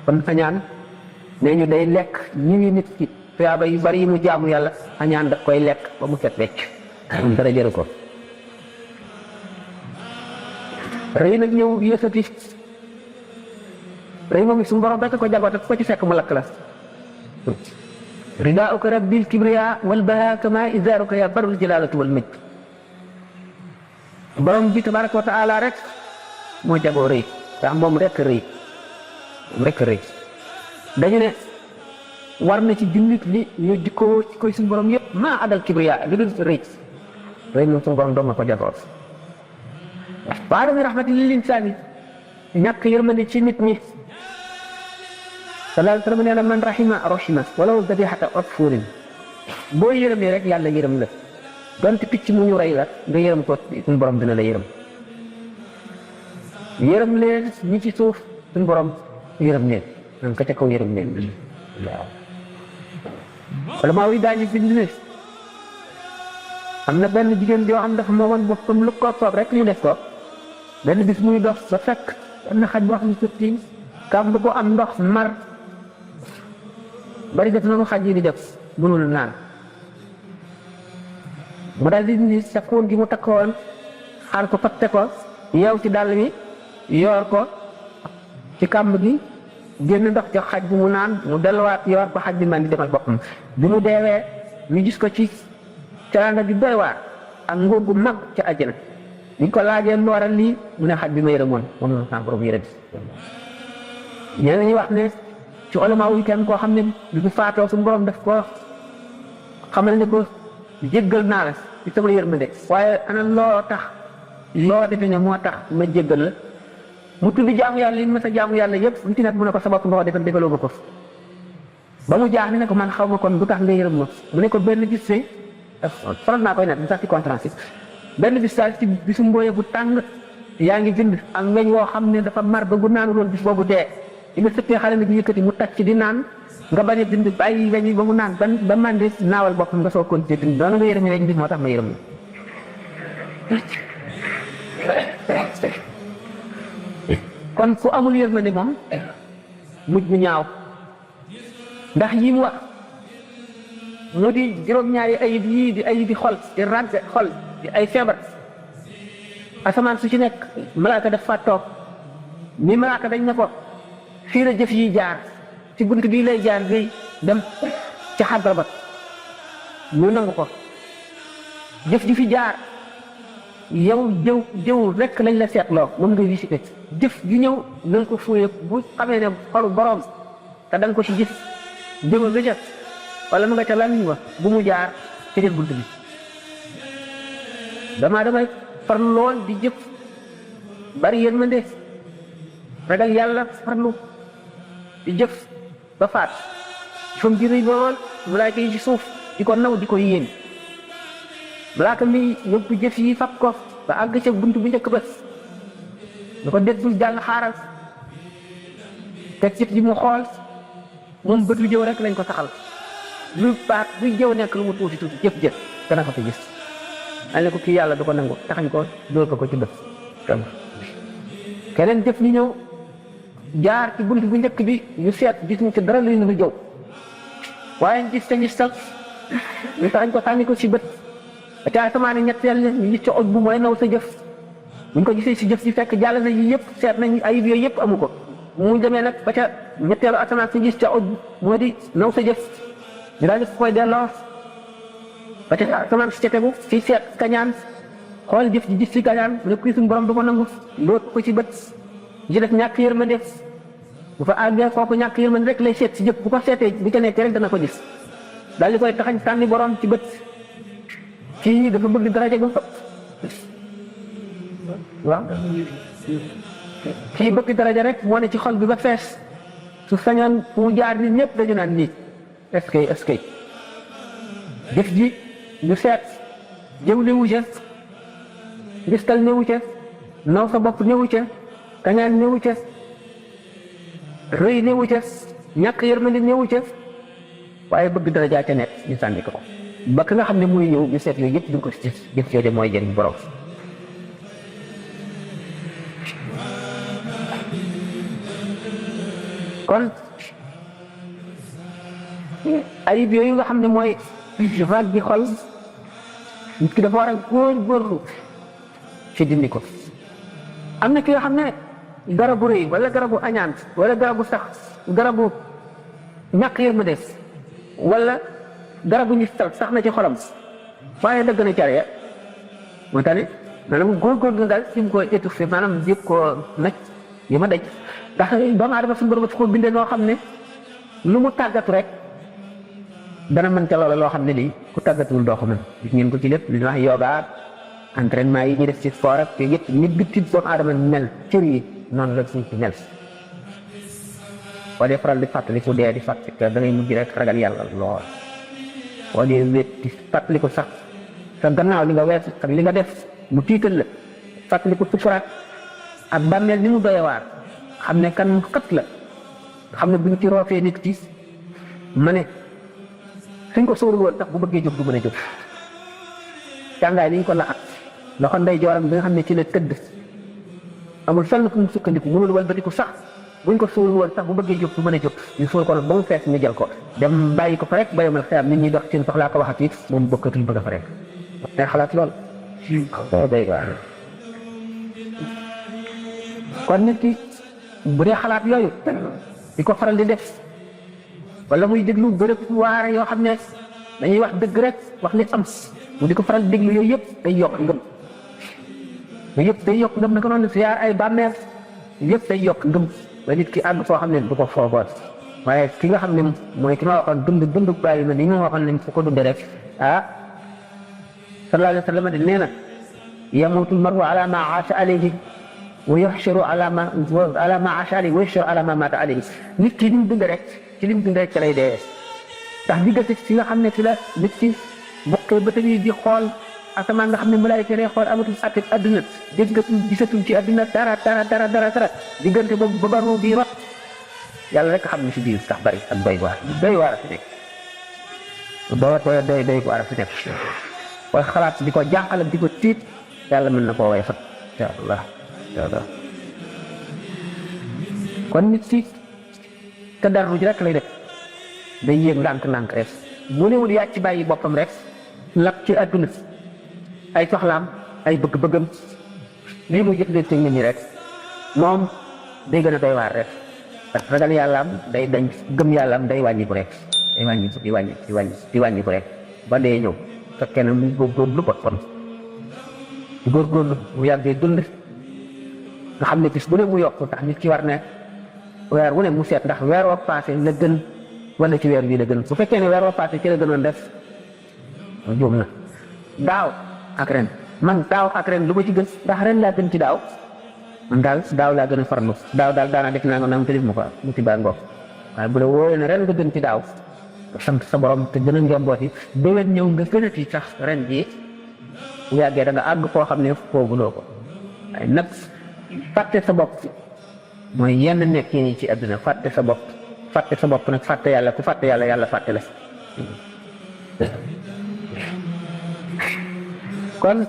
kon añaan nee ñu day lekk ñi ngi nit ci tuyaaba yu bari yi mu jaamu yàlla añaan daf koy lekk ba mu set wecc dara jëru ko rëy nag ñëw yësati rëy moom suñu borom rek ko jagoo te ko ci fekk mu lakk la ridaauka rabbil kibriya wal baha kama izaaruka ya barul jalaalatu wal majd borom bi tabaraka wa taala rek moo jagoo rëy ndax moom rek rëy dañu ne war na ci jullit li ñu jikkoo ci koy suñu borom yëpp maa adal kibriya lu dul rëy moom suñu borom doom na ko jagoo wa adami rahmati lil insaani ñàkk yërmande ci nit ñi sallallahu alayhi wa sallam nee na man rahima walaw dabihata usfurin boo yërëmee rek yàlla yërëm la donte picc mu ñu rey la nga yërëm ko suñu borom dina la yërëm leen ñi ci suuf suñu borom yërëm leen nan ka ca kaw yërëm leen waaw wala maa wi daañu bind ne am na benn jigéen joo xam dafa moomoon boppam lu ko soob rek ñu def ko benn bis muy dox ba fekk benn xaj boo xam ne surtout kàmb ko am ndox mar bari def noonu xaj yi di def mënul naan mu daal di ni sa koon gi mu takkoon xaar ko fatte ko yeew ci dàll mi yoor ko ci kàmb gi génn ndox jox xaj bi mu naan mu delluwaat yoor ko xaj bi man di demal boppam bi mu deewee ñu gis ko ci teraanga bi doy waar ak nguur gu mag ca àjjana ñu ko laajee lu waral lii mu ne xaj bi ma yërëmoon moom la sama borom yërëm ñeneen ñi wax ne ci ulama wu kenn koo xam ne bi mu faatoo suñu borom daf ko xamal ne ko jéggal naa la ci sama yërmande waaye ana loo tax loo defe ne moo tax ma jéggal la mu tudd jaamu yàlla yi ma sa jaamu yàlla yëpp lu ci nekk mu ne ko sa bopp nga ko defal defaloo ma ko ba mu jaax ne ko man xaw ma kon du tax nga yërëm ma mu ne ko benn gis see faral naa koy net sax ci conférence yi benn bis saa ci bisu mbooye bu tàng yaa ngi bind ak weñ woo xam ne dafa mar ba bu naanu loon bis boobu dee li nga sëppee xale bi yëkkati mu tàcc di naan nga bañ a bind bàyyi weñ yi ba mu naan ba mandi naawal boppam nga soo continuer bind doona nga yërëm weñ bi moo tax ma yërëm kon ku amul yërmande moom mujj bu ñaaw ndax yi mu wax mu di juróom-ñaari ayib yii di ayibi xol di ràgg xol di ay feebar asamaan su ci nekk malaaka daf fa toog ni malaaka dañ ne ko fii la jëf yi jaar ci bunt bii lay jaar bi dem ci xadra ba ñu nangu ko jëf ji fi jaar yow jëw rek lañ la seetloo moom nga visité jëf ju ñëw na nga ko fuye bu xamee ne xolu borom te da nga ko ci gis jëma nga ca wala mu nga ca lamiñ wa bu mu jaar ci jël bunt bi damay farlu lool di jëf bari yërmande ragal yàlla farlu di jëf ba faat fam ji rëy lool malaaka yi ci suuf di ko naw di ko yéen malaaka mi yóbbu jëf yi fab ko ba àgg ca bunt bu njëkk ba da ko déggul jàng xaaral teg jëf ji mu xool moom bët lu jëw rek lañ ko taxal lu baat buy jëw nekk lu mu tuuti jëf dana ko fi gis al ne ko kii yàlla du ko nangu taxañ ko dóor ko ci bët keneen jëf ñu ñëw jaar ci bunt bu njëkk bi ñu seet gis ñu ci dara luy nu jëw waaye gis te gis tal ñu taxañ ko sànni ko ci bët ba ca asamaan ñetteel ñu gis ci oj bu mooy naw sa jëf buñ ko gisee si jëf ji fekk jàll na yi yëpp seet nañ ayib yooyu yëpp amu ko mu demee nag ba ca ñetteelu asamaan si gis ca oj moo di naw sa jëf ñu daal di koy delloo ba ca asamaan si ca tegu si seet kañaan xool jëf ji gis ci kañaan mu ne kii suñu borom du ko nangu loot ko ci bët ji def ñàkk yërmande bu fa àggee kooku ñàkk yërmande rek lay seet si jëf bu ko seetee bu ca nekkee rek dana ko gis daal di koy taxañ sànni borom ci bët kii dafa bëgg daraja ba waaw kii bëgg daraja rek moo ne ci xol bi ba fees su sañoon fu mu jaar nit ñëpp dañu naan nii est-ce que jëf ji ñu seet jëw newu ca ngistal newu ca naw sa bopp newu ca kañaan newu ca rëy newu ca ñàkk yërmande newu ca waaye bëgg daraja ca nekk ñu sànni ko ba ka nga xam ne muy ñëw ñu seet yooyu yëpp duñ ko ci jëf yooyu mooy jëriñ borom kon ayib yooyu nga xam ne mooy vague bi xol nit ki dafa war a góorgóorlu ci dindi ko am na ki nga xam ne garabu rëy wala garabu añaan wala garabu sax garabu ñàkk yërmande wala garabu ñu sax na ci xolam waaye dëgg na care moo tax ne maanaam góorgóorlu nga daal fi mu ko étouffé maanaam yëpp koo naj yi ma daj ndax doomu aadama suñu borom ko bindee noo xam ne lu mu tàggatu rek dana mën ca loola loo xam ne lii ku tàggatuwul doo ko mën gis ngeen ko ci lépp li ñuy wax yoga entraînement yi ñuy def ci sport ak te yëpp nit bi ci doomu aadama mel cër yi noonu la suñ ci mel boo dee faral di fàttaliku dee di fàttaliku da ngay mujj rek ragal yàlla lool boo dee wét di fàttaliku sax sa gannaaw li nga weesu ak li nga def mu tiital la fàttaliku sukuraat ak bàmmeel ni mu doy waar xam ne kan mu xët la xam ne buñ ci roofee nit ki ma ne suñ ko sóorul woon tax bu bëggee jóg du mën a jóg càngaay ni ñu ko laxat loxo ndey jooram bi nga xam ne ci la tëdd amul fenn fu mu sukkandiku mënul walbatiku sax buñ ko sóorul woon sax bu bëggee jóg du mën a jóg ñu sóor ko nag ba mu fees ñu jël ko dem bàyyi ko fa rek ba yomal xeam nit ñi dox seen soxlaa ko waxat it moom bokkatul bëgg a fa rek day xalaat lool day waar kon nit ki bu dee xalaat yooyu di ko faral di def wala muy déglu bërëb waare yoo xam ne dañuy wax dëgg rek wax li am mu di ko faral di déglu yooyu yëpp day yokk ngëm yooyu yëpp day yokk ngëm naka noonu siyaar ay bàmmeel yëpp day yokk ngëm ba nit ki àgg foo xam ne du ko foogoon waaye ki nga xam ne mooy ki ma waxoon dund bàyyi ma ni ma waxoon nañ fu ko dundee rek sallallahu alayhi wa sallam de nee na yamutul maru ala ma aasha alayhi wa yuhsharu ala ma aasha alayhi wa yuhsharu ala ma maata alayhi nit ki li mu dund rek ci li mu dund rek ci lay dee ndax diggante si nga xam ne si la nit ki bokkee ba tamit di xool asamaan nga xam ne malaayika lay xool amatul àtte adduna déggatul gisatul ci adduna dara diggante boobu ba baru bii rot yàlla rek xam ne si biir sax bari ak doy waar a fi nekk doy waar a fi nekk waaye xalaat di ko jaaxal di ko tiit yàlla mën na koo way fat incha allah kon nit si te darru ji rek lay def day yéeg ndànk rek mu newul yàcc bàyyi boppam rek lap ci àdduna ay soxlaam ay bëgg-bëggam lii muy jëflante nit ñi rek moom day gën a doy waar rek parce que ragal yàllaam day dañ gëm yàllaam day wàññiku rek day wàññiku di wàññiku rek ba dee ñëw fekkee ne mu góorgóorlu ba kon góorgóorlu mu yàggee dund nga xam ne bis bu ne mu yokk tax nit ki war ne weer wu ne mu seet ndax weer wa passé la gën wala ci weer bii la gën bu fekkee ne weer wa passé ci la gënoon def juum na daaw ak ren man daaw ak ren lu ma ci gën ndax ren laa gën ci daaw man daal daaw laa gën a farlu daaw daal daanaa def naa nga te def ma ko mu ci baa ngoog waaye bu la wóoree ne ren nga gën ci daaw sant sa borom te gën a njombooti déwén ñëw nga gën a ci sax ren jii bu yàggee da nga àgg koo xam ne fooguloo ko waaye nag fàtte sa bopp mooy yenn nekk yi ci àdduna fàtte sa bopp nag fàtte yàlla ku fàtte yàlla yàlla fàtte la kon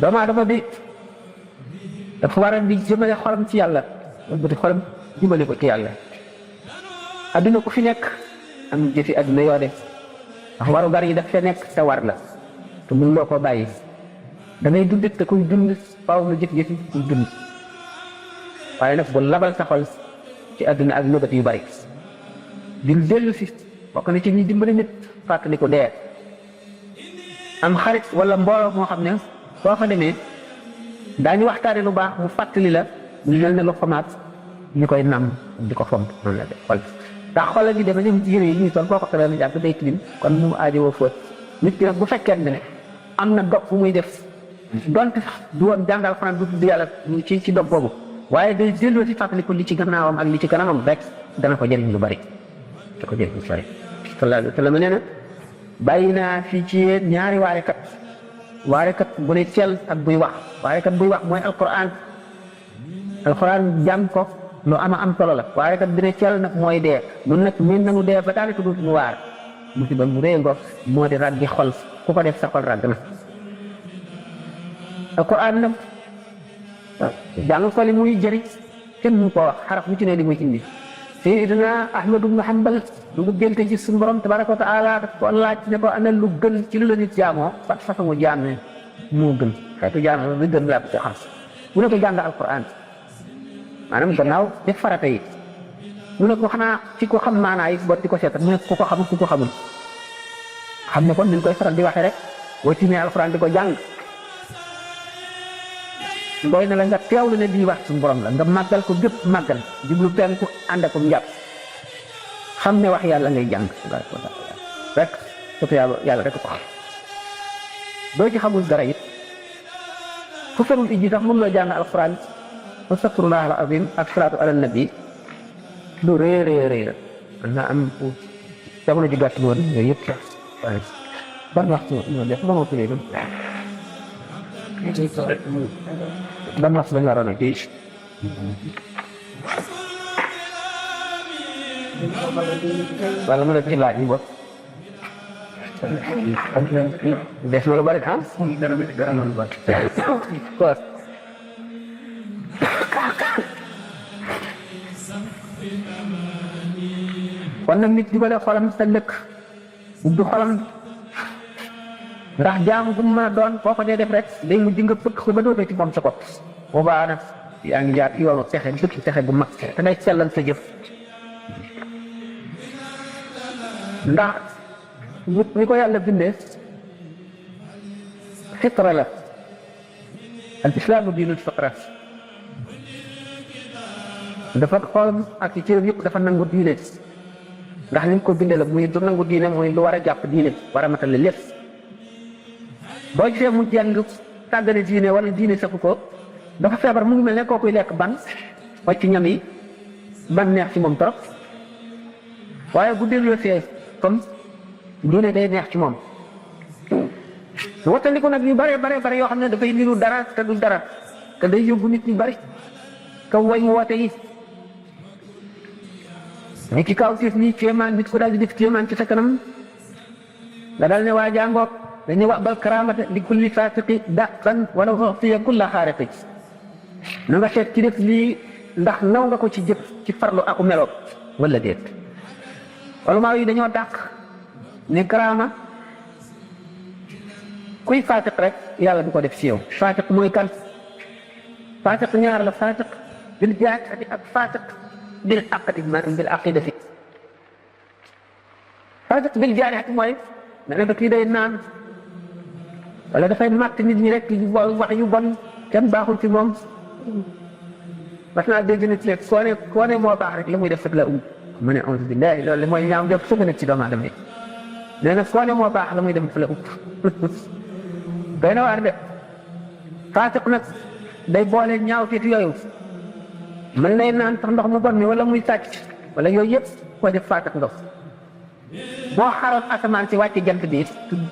doomu aadama bi dafa war a di jëmale xolam ci yàlla di xolam jëmale ko ci yàlla adduna ku fi nekk am jëfi adduna yoo def ndax waru gar yi daf fe nekk te war la te mun loo ko bàyyi da ngay dund te kuy dund faaw nga jëf-jëfi kuy dund waaye nag bu labal sa xol ci adduna ak nëbët yu bari di dellu si bokk na ci ñi dimbali nit fàttali ko dee am xarit wala mbooloo moo xam ne boo fa demee daañu waxtaane lu baax mu fàttali la ñu mel ne lu xomaat ñu koy nam di ko fomp noonu la def xol ndax xoolal gi demee ñoom yére yi ñuy sol boo ko xoolee lu jàpp day tilim kon mu aajowoo fóot nit ki nag bu fekkee ne am na dog bu muy def donte sax du woon jàngal fanaan du tudd yàlla ci dog boobu waaye day delloo si fàttali ko li ci gannaawam ak li ci kanamam rek dana ko jëriñ lu bari da ko jëriñ lu bari sallallahu alayhi wa sallam nee na bàyyi naa fii ci yéen ñaari waarekat bu ne teel ak buy wax waarekat buy wax mooy alquran jàng ko lu am solo la waarekat bi ne teel nag mooy dee ñun nag miin nañu dee ba daanaka dootuñu waar musiba mu rëy ngoog moo di ràggi xol ku ko def sa xol ràgg na alquran nag jàng ko li muy jëriñ kenn mu ko wax xaraf mu ci ne li muy indi Sayyidina Ahmad ibn Hanbal lu mu génte ci suñu borom tabaraka wa taala daf ko laaj ne ko ana lu gën ci lu la nit jaamoo pat façon jaamee moo gën xeetu jaam lu gën laa ko ci xam mu ne ko jàng alquran maanaam gannaaw def farata yi mu ne ko xanaa ci ko xam maanaa yi bot di ko seetal mu ne ku ko xamul ku ko xamul xam ne kon ni ñu koy faral di waxee rek boo tiimee alquran di ko jàng doy na la nga teewlu ne lii wax suñu borom la nga màggal ko gépp màggal jublu penku ànd akum njàpp xam ne wax yàlla ngay jàng rek surtout yàlla rek ko xam doo ci xamul dara it fu ferul ijji sax mën loo jàng alquran astaghfirullah al azim ak salaatu ala nabi lu réeréeréer mën naa am jamono ji gàtt woon yooyu yëpp sax waaye ban waxtu moo def ba ma tuddee ban waxtu lañ waroon a kii wala ma la ci laaj yi bopp def na lu bari ah kon kon nag nit jubale xolam sa lëkk du xolam ndax jaamu bu mu mën a doon boo ko dee def rek day mujj nga fëkk ko ba dootoo ci moom sa bopp boobaa nag yaa ngi jaar ci yoonu texe dëkk texe bu mag te ngay sellal sa jëf ndax ni ko yàlla bindee fitra la al islaamu diinul fitra dafa xool ak ci cër yëpp dafa nangu diine ndax ni ko bindee la muy du nangu diine mooy lu war a jàpp diine war a matale lépp boo gisee mu jàng tàggane diine wala diine safu ko dafa feebar mu ngi mel ne kookuy lekk ban wàcc ñam yi ban neex ci moom trop waaye bu delloo see comme diine day neex ci moom wattandiku nag yu bare yoo xam ne dafay niru dara te du dara te day yóbbu nit ñu bari kaw way woote yi nit ki kaw siif nii kéemaan nit ko daal di def kéemaan ci sa kanam nga daal ne waa jàngoog dañuy wax bal karaamata li kulli faasiqi daqan wala uxtiya kulla xaariqi na nga seet ci def lii ndax naw nga ko ci jëf ci farlu aku melo wala déet ulama yi dañoo dàq ne karaama kuy faatiq rek yàlla du ko def ci yow faatiq mooy kan faatiq ñaar la faatiq bil jaahati ak faatiq bil aqdi maanaam bil aqidati faatiq bil jaahati mooy ne kii day naan wala dafay màtt nit ñi rek wax yu bon kenn baaxul ci moom mas naa dégg nit léegi koo ne moo baax rek la muy def la mu ne auzu billahi loolu mooy ñaaw jot sëgg nag ci doomu aadama yi nee na koo ne moo baax la muy def la doy na waar de faatiq nag day boole ñaaw fiit yooyu mën nay naan sax ndox mu bon mi wala muy sàcc wala yooyu yëpp koo def faatiq ndox boo xaroon asamaan si wàcc jant bi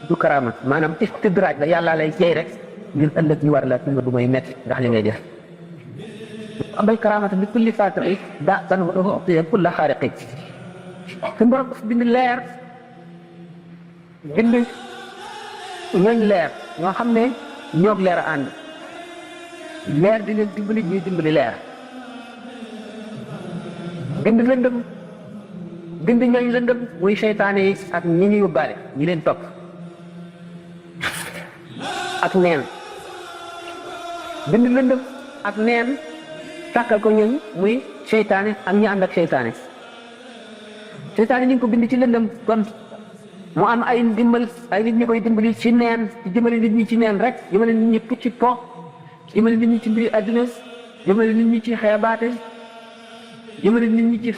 du karaama maanaam istidraaj la yàlla lay jey rek ngir ëllëg ñu war la nga du may metti ndax li ngay def ambay karaamata bi kulli faatiqi daa ban wa dafa oxtiye kulla xaariqi suñu borom daf bind leer bind ñooñ leer ñoo xam ne ñoog leer a ànd leer di leen dimbali ñuy dimbali leer bind lëndëm bind ñooñ lëndëm muy seytaane yi ak ñi ñu yóbbaale ñi leen topp ak neen bind lëndëm ak neen sàkkal ko ñooñ muy seytaane ak ñi ànd ak seytaane seytaane ñu ngi ko bind ci lëndëm kon mu am ay ndimbal ay nit ñi koy dimbali ci neen ci jëmale nit ñi ci neen rek jëmale nit ñi ci po jëmale nit ñi ci mbiri adduna jëmale nit ñi ci xeebaate jëmale nit ñi ci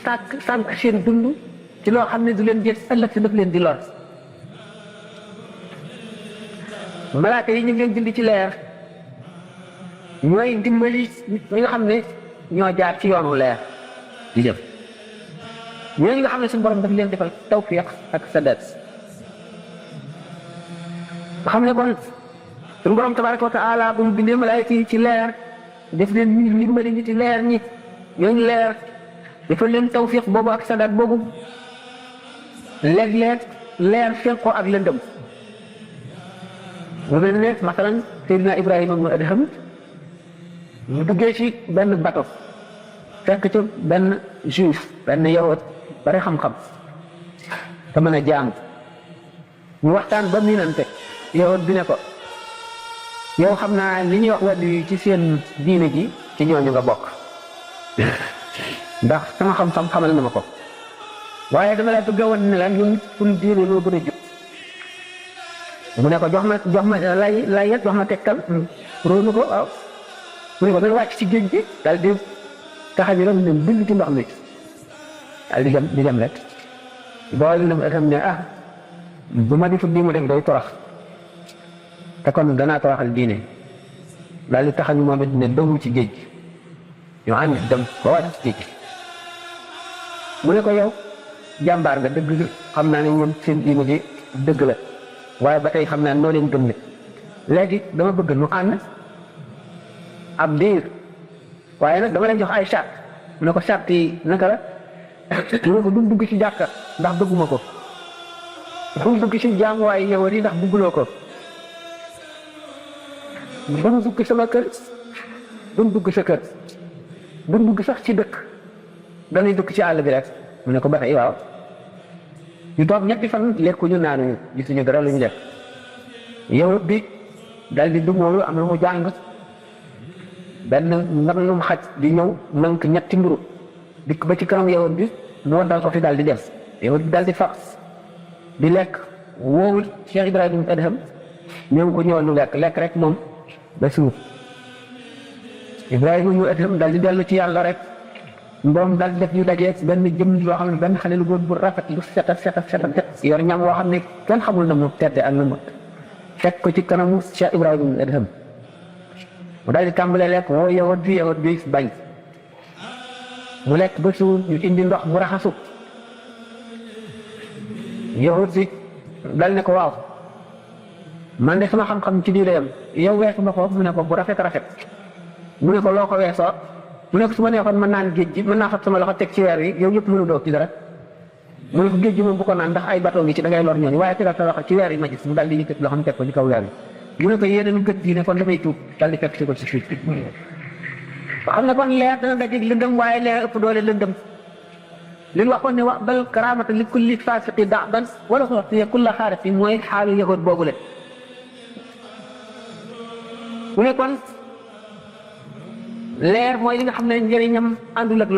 sànq seen dund ci loo xam ne du leen jël ëllëg si daf leen di lor malaaka yi ñu ngi leen bind ci leer ñooy dimbali ñi nga xam ne ñoo jaar ci yoonu leer di jëm ñooñu nga xam ne suñu borom daf leen defal tawfiq ak sadat nga xam ne kon suñu borom tabaraka wa taala bu mu bindee malaayka yi ci leer def leen ñu dimbali ñi ci leer ñi ñooñu leer defal leen tawfiq boobu ak sadat boobu léeg-léeg leer fekk ko ak lëndëm mu mel ne masalan Seydina Ibrahima ibnu Adham ñu duggee ci benn bato fekk ci benn juif benn yawut bari xam-xam te mën a jaam ñu waxtaan ba miinante yawut bi ne ko yow xam naa li ñuy wax wàllu yi ci seen diine ji ci ñooñu nga bokk ndax sama xam-xam xamal na ma ko waaye dama la bëgg a wan ne la ñun suñu diine loo gën a jub mu ne ko jox ma lay jox ma tegtal róonu ko waaw mu ne ko danga wàcc ci géej gi daal di taxaw yi rek ne bind ci ndox mi daal di dem rek boole na itam ne bu ma di fut bii mu dem day torox te kon danaa toroxal diine daal di taxaw moom it ne dogu ci géej gi ñoo ànd dem ba wàcc ci géej gi mu ne ko yow jàmbaar nga dëgg xam naa ne ñoom seen diine ji dëgg la waaye ba tey xam naa noo leen gëm ne léegi dama bëgg nu ànd ab diir waaye nag dama leen jox ay charte mu ne ko charte yi naka la mu ne ko du dugg ci jàkka ndax bëgguma ko du dugg ci jaamuwaay yow yi ndax bëgguloo ko du dugg sama kër du dugg sa kër du dugg sax ci dëkk dañuy dugg ci àll bi rek mu ne ko ba tey waaw ñu toog ñetti fan lekkuñu naanuñu gisuñu dara lu ñu def yow bi dal di dumóolu am na mu jàng benn nganum xaj di ñëw nank ñetti mburu dikk ba ci kanam yow bi mu waddal ko fi daal di dem yow bi daal di fax di lekk woowul Cheikh Ibrahima Adham ñëw ko ñëwal nu lekk rek moom ba suur Ibrahima ñu Adham daal di dellu ci yàlla rek mboom daal di def ñu dajee benn jëm loo xam ne benn xale lu góor bu rafet lu set yor ñam woo xam ne kenn xamul na mu tedde ak na mu fekk ko ci kanamu Cheikh Ibrahima Adham mu daal di tàmbalee lekk woo yawut bi bañ mu lekk ba suur ñu indi ndox mu raxasu yawut bi dal ne ko waaw man de sama xam-xam ci lii la yem yow weesu ma ko mu ne ko bu rafet mu ne ko loo ko weesoo mu ne ko su ma neexoon mën naan géej gi mën naa fab sama loxo teg ci weer wi yow yëpp mënu doog ci dara mu ne ko géej gi moom bu ko naan ndax ay bateau ngi ci da ngay lor ñooñu waaye tegal sa loxo ci weer yi ma gis mu daal di yëkkati loxo teg ko ci kaw weer wi mu ne ko yéen a gët gi ne kon damay tuub daal di fekk si ko ci suuf xam ne kon leer dana dajeeg lëndëm waaye leer ëpp doole lëndëm li ñu waxoon ne wax bal karaamata li kulli faasiqi da'ban wala soxtiye kulla xaariqi mooy xaalu yëgoot boobule mu ne kon leer mooy li nga xam ne njëriñam àndul ak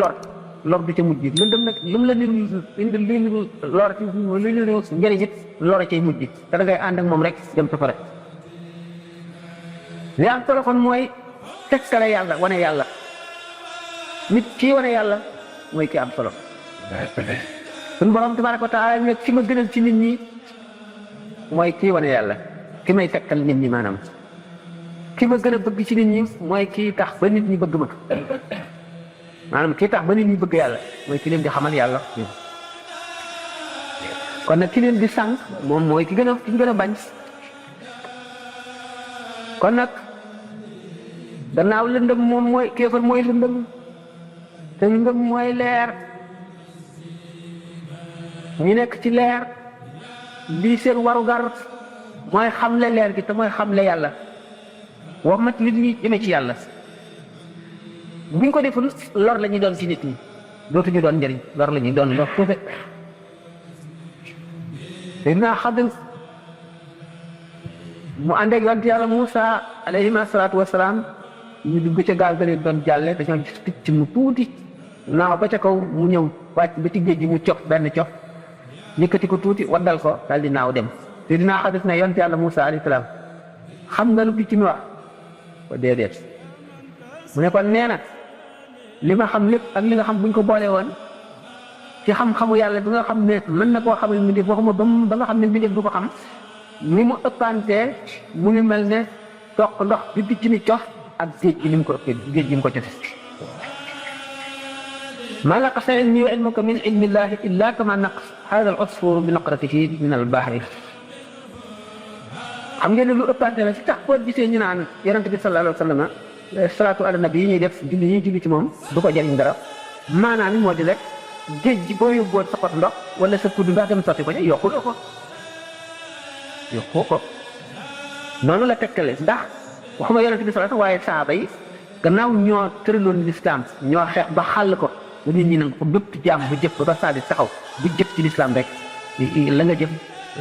lor bi ca mujj lëndëm nag lu mu la indi li lor ci lu ñu njëriñ it lor cay mujj te da ngay ànd ak moom rek dem safara li am solo kon mooy tegtale yàlla wane yàlla nit kii wane yàlla mooy ki am solo suñu borom tabaraka wa taala nag ki ma gënal ci nit ñi mooy kii wane yàlla ki may tegtal nit ñi maanaam ki ma gën a bëgg ci nit ñi mooy kii tax ba nit ñi bëgg ma maanaam kii tax ba nit ñi bëgg yàlla mooy ki leen di xamal yàlla kon nag ki leen di sànq moom mooy ki gën a bañ kon nag gannaaw lëndëm moom mooy kéefar mooy lëndëm te lëndëm mooy leer ñu nekk ci leer lii seen warugar mooy xamle leer gi te mooy xamle yàlla wax mat nit ñi jëme ci yàlla buñ ko deful lor la ñuy doon ci nit ñi dootuñu doon njëriñ lor la ñuy doon lor suufe te dinaa Xadir mu ànd ak yonent yàlla Muusa alayhi salaatu wasalaam ñu dugg ca gaal ga leen doon jàlle dañoo gis picc mu tuuti naaw ba ca kaw mu ñëw wàcc ba ci géej gi mu cof benn cof yëkkati ko tuuti waddal ko daal di naaw dem te dinaa Xadir ne yonent yàlla Muusa alayhi salaam xam nga lu picc mi wax ko déedéet mu ne kon nee na li ma xam lépp ak li nga xam buñ ko boole woon ci xam-xamu yàlla bi nga xam ne mën na koo xamal mbindeef waxuma ba nga xam ne mbindeef du ko xam ni mu ëppantee mu ngi mel ne toq ndox bi picc mi cof ak géej gi ni mu ko ëppee géej gi mu ko cofe ma naqasa ilmi wa ilmuka min ilmillahi illa kama naqas hada al usfur bi naqratihi min al bahri xam ngeen ne lu ëppante la si tax boo gisee ñu naan yonent bi sallallahu alayhi wa sallam salaatu ala nabi yi ñuy def julli ñuy julli ci moom du ko jariñ dara maanaam moo di rek géej gi boo yóbbuwoon sa pot ndox wala sa kudd ndox dem sotti ko ca yokku ko noonu la tegtale ndax waxuma yonent bi sallallahu waaye saaba yi gannaaw ñoo tëraloon lislaam ñoo xeex ba xàll ko ba nit ñi nag ko bépp jaam bu jëf ba saadi taxaw bu jëf ci lislaam rek la nga jëf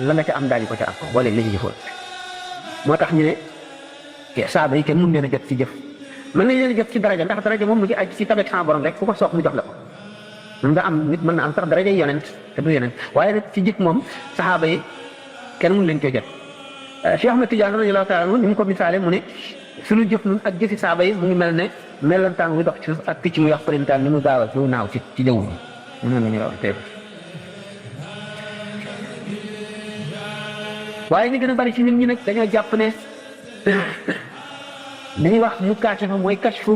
la nga ca am daal di ko ca am boole la ñu jëfoon moo tax ñu ne saaba yi kenn mun leen a jot ci jëf mën nañ leen a jot ci daraja ndax daraja moom mu ngi aj ci tabek sama borom rek ku ko soog mu jox la ko mën nga am nit mën na am sax daraja yonent te du yonent waaye nag ci jëf moom saxaaba yi kenn mun leen ko jot Cheikh Ahmed Tidiane radiyallahu taala anhu ni mu ko misaale mu ne suñu jëf nun ak jëfi saaba yi mu ngi mel ne melantaan muy dox ci suuf ak picc muy wax printaan ni mu gaaw a mu naaw ci jaww ji noonu la ñuy wax tey waaye ñu gën a bari ci nit ñi nag dañoo jàpp ne li ñuy wax mu kàcce fa mooy kashfu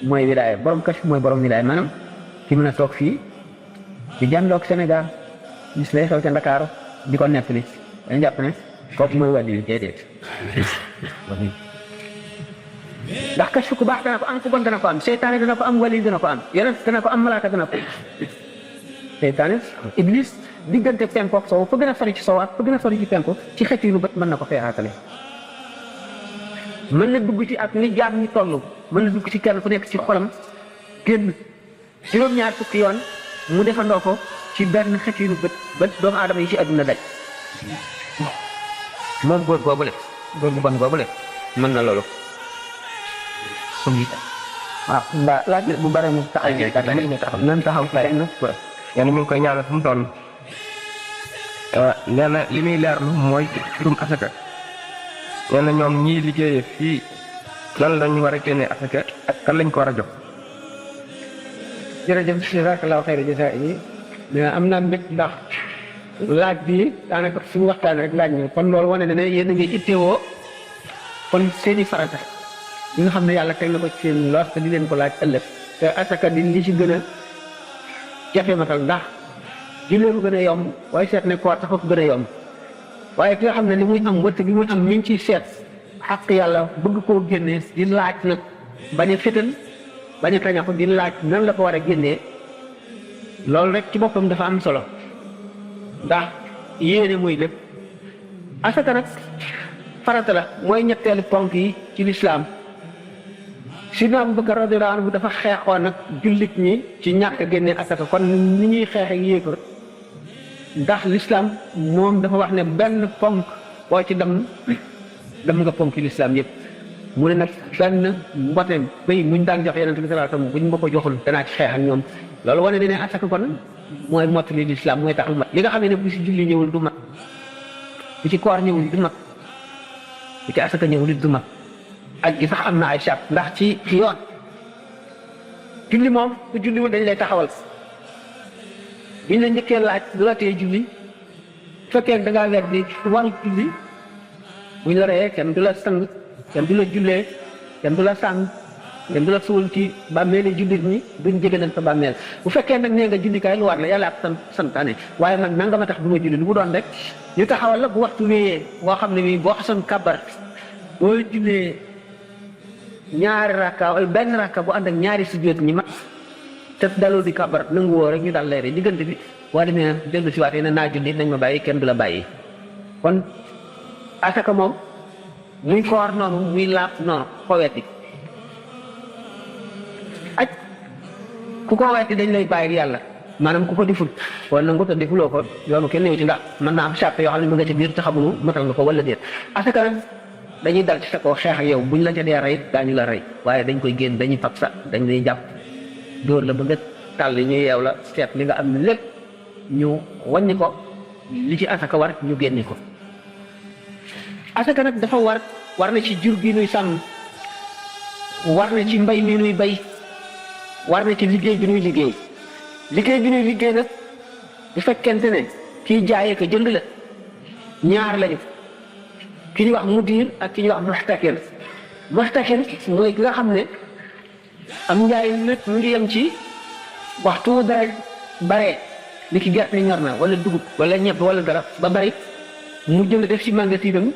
mooy wilaaya borom kashfu mooy borom wilaaya maanaam ki mën a toog fii di jànloog Sénégal gis lay xew ca Ndakaaru di ko nettali dañu jàpp ne kooku mooy wàllu yu déedéet ndax kashfu ku baax dana ko am ku bon dana ko am seytaane dana ko am wali dana ko am yonent dana ko am malaaka dana ko seytaane iblis diggante penku ak sow fa gën a sori ci sow ak fa gën a sori ci penku ci xëcc yu bët mën na ko feexaatale mën na dugg ci ak ni jaam ñi toll mën na dugg ci kenn fu nekk ci xolam génn juróom-ñaar fukki yoon mu defandoo ko ci benn xëcc yu bët ba doomu aadama yi ci àdduna daj moom góor googule góor gu bon googule mën na loolu waaw mbaa laaj bu bare mu taxaw nan taxaw yéen mu ngi koy ñaanal fu mu toll nee na li muy leerlu mooy mbirum asaka nee na ñoom ñii liggéeyee fii lan lañu war a génnee asaka ak kan lañ ko war a jox. jërëjëf jazakallahu xayra jazaa yi mais am naa mbég ndax laaj bi daanaka suñu waxtaan rek laaj ñu kon loolu wane na ne yéen a ngi ittewoo kon seeni farata yi nga xam ne yàlla teg na ko ci seen loos te di leen ko laaj ëllëg te asaka di li ci gën a jafe matal ndax jullee ko gën a yomb waaye seet ne koor tax ko gën a yomb waaye ki nga xam ne li muy am wëtt bi muy am mi ngi ciy seet xaq yàlla bëgg koo génnee di laaj nag bañ a fétal bañ a tañaxu di laaj nan la ko war a génnee loolu rek ci boppam dafa am solo ndax yéene muy lépp asaka nag farata la mooy ñetteelu ponk yi ci lislaam Sidna Abubakar radiyallahu anhu dafa xeexoon nag jullit ñi ci ñàkk a génne asaka kon ni ñuy xeex ak yéefar ndax l'islam moom dafa wax ne benn ponk boo ci dem nga ponk l'islam yëpp mu ne nag benn mbote béy muñ daan jox yonent bi sallallahu alayhi wasallam buñ ma ko joxul danaa ci xeex ak ñoom loolu wane ne asaka kon mooy mottali l'islam mooy tax mat li nga xam ne bu si julli ñëwul du mat bu ci koor ñëwul du mat bu ci asaka ñëwul du mat aj gi sax am na ay charte ndax ci yoon julli moom ku julliwul dañ lay taxawal biñ la njëkkee laaj du la tee julli fekkee da ngaa weer di wàllu julli buñ la reyee kenn du la sang kenn du la jullee kenn du la sàng kenn du la suul ci bàmmeeli jullit ñi duñ jege sa bàmmeel bu fekkee nag nee nga jullikaay lu war la yàlla ak santaane waaye nag nanga ma tax du ma julli lu mu doon rek ñu taxawal la bu waxtu wéyee boo xam ne bii boo xasoon kàbbar boo jullee ñaari rakka wala benn rakka bu ànd ak ñaari sujjóot ñi mat te daloo di kàbbar nangu woo rek ñu daal leere diggante bi boo demee dellu si waatee ne naa julli nañ ma bàyyi kenn du la bàyyi kon asaka moom muy koor noonu muy laab noonu ko wetti aj ku ko wetti dañ lay bàyyi yàlla maanaam ku ko diful wala nangu te difuloo ko yoonu kenn ñëw ci ndax mën naa am charte yoo xam ne mu nga ci biir te xamuñu matal nga ko wala déet asaka nag dañuy dal ci sa kaw xeex ak yow buñ la ca dee rey daañu la rey waaye dañ koy génn dañuy fab sa dañ lay jàpp dóor la ba nga tàll ñu yeew la seet li nga am lépp ñu wàññi ko li ci asaka war ñu génne ko asaka nag dafa war na ci jur gi nuy sàmm war na ci mbay mi nuy bay war na ci liggéey bi nuy liggéey nag bu fekkente ne kii jaayee ko jënd la ñaar lañu ki ñuy wax mudir ak ki ñuy wax muxtakir mooy ki nga xam ne am njaay lépp mu ngi yem ci waxtu dara bare ni ki gerte ñor na wala dugub wala ñebe wala dara ba bari mu jënd def ci magasinam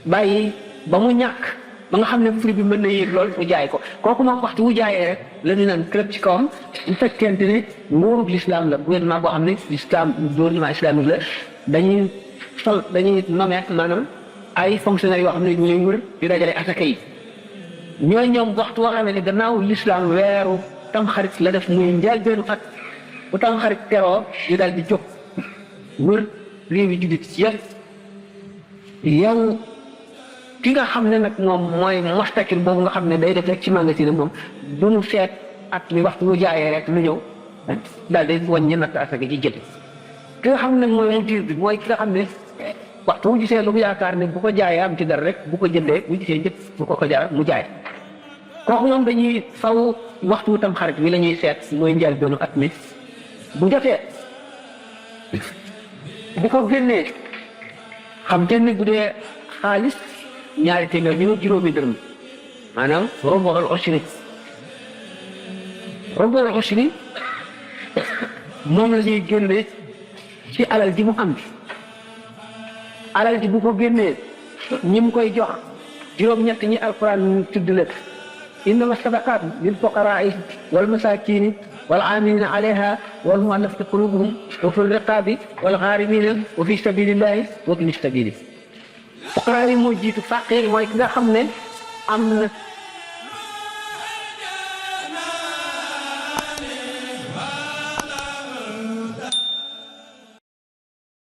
bàyyi ba mu ñàkk ba nga xam ne prix bi mën na yéeg lool mu jaay ko kooku moom waxtu wu jaayee rek la ñu naan club ci kawam bu fekkente ne nguurub l'islam la gouvernement boo xam ne l'islam gouvernement islamique la dañuy nommer maanaam ay fonctionnaires yoo xam ne ñooy wër di dajale asaka yi ñooy ñoom waxtu woo xam ne gannaaw l'islam weeru tamxarit la def muy njëlbéenu at bu tamxarit teroo ñu daal di jóg wër réew yi jullit yëpp yow ki nga xam ne nag moom mooy mustakir boobu nga xam ne day def rek ci magasin moom du ñu seet at mi waxtu bu jaayee rek lu ñëw daal di wàññi natt asaka ji jël ki nga xam ne mooy mudir bi mooy ki nga xam ne waxtu bu gisee lu mu yaakaar ne bu ko jaayee am ci dara rek bu ko jëndee bu gisee njëkk bu ko jar mu jaay kooku moom dañuy faw waxtu tam xarit bi la ñuy seet mooy njël doonu at mi bu jotee bu ko génnee xam te ne bu dee xaalis ñaari téeméer ñu juróomi dërëm maanaam roboal osri moom la ñuy génne ci alal ji mu am alal ji bu ko génnee ñi mu koy jox juróom-ñett ñi alquran tudd leen innama sadaqat lil fuqaraai wal masakini wal amilina alayha wal muallafati qulubuhum wa fi riqabi wal gharimina wa fi sabilillahi wa ibni sabili fuqara yi moo jiitu faqir mooy ki nga xam ne am na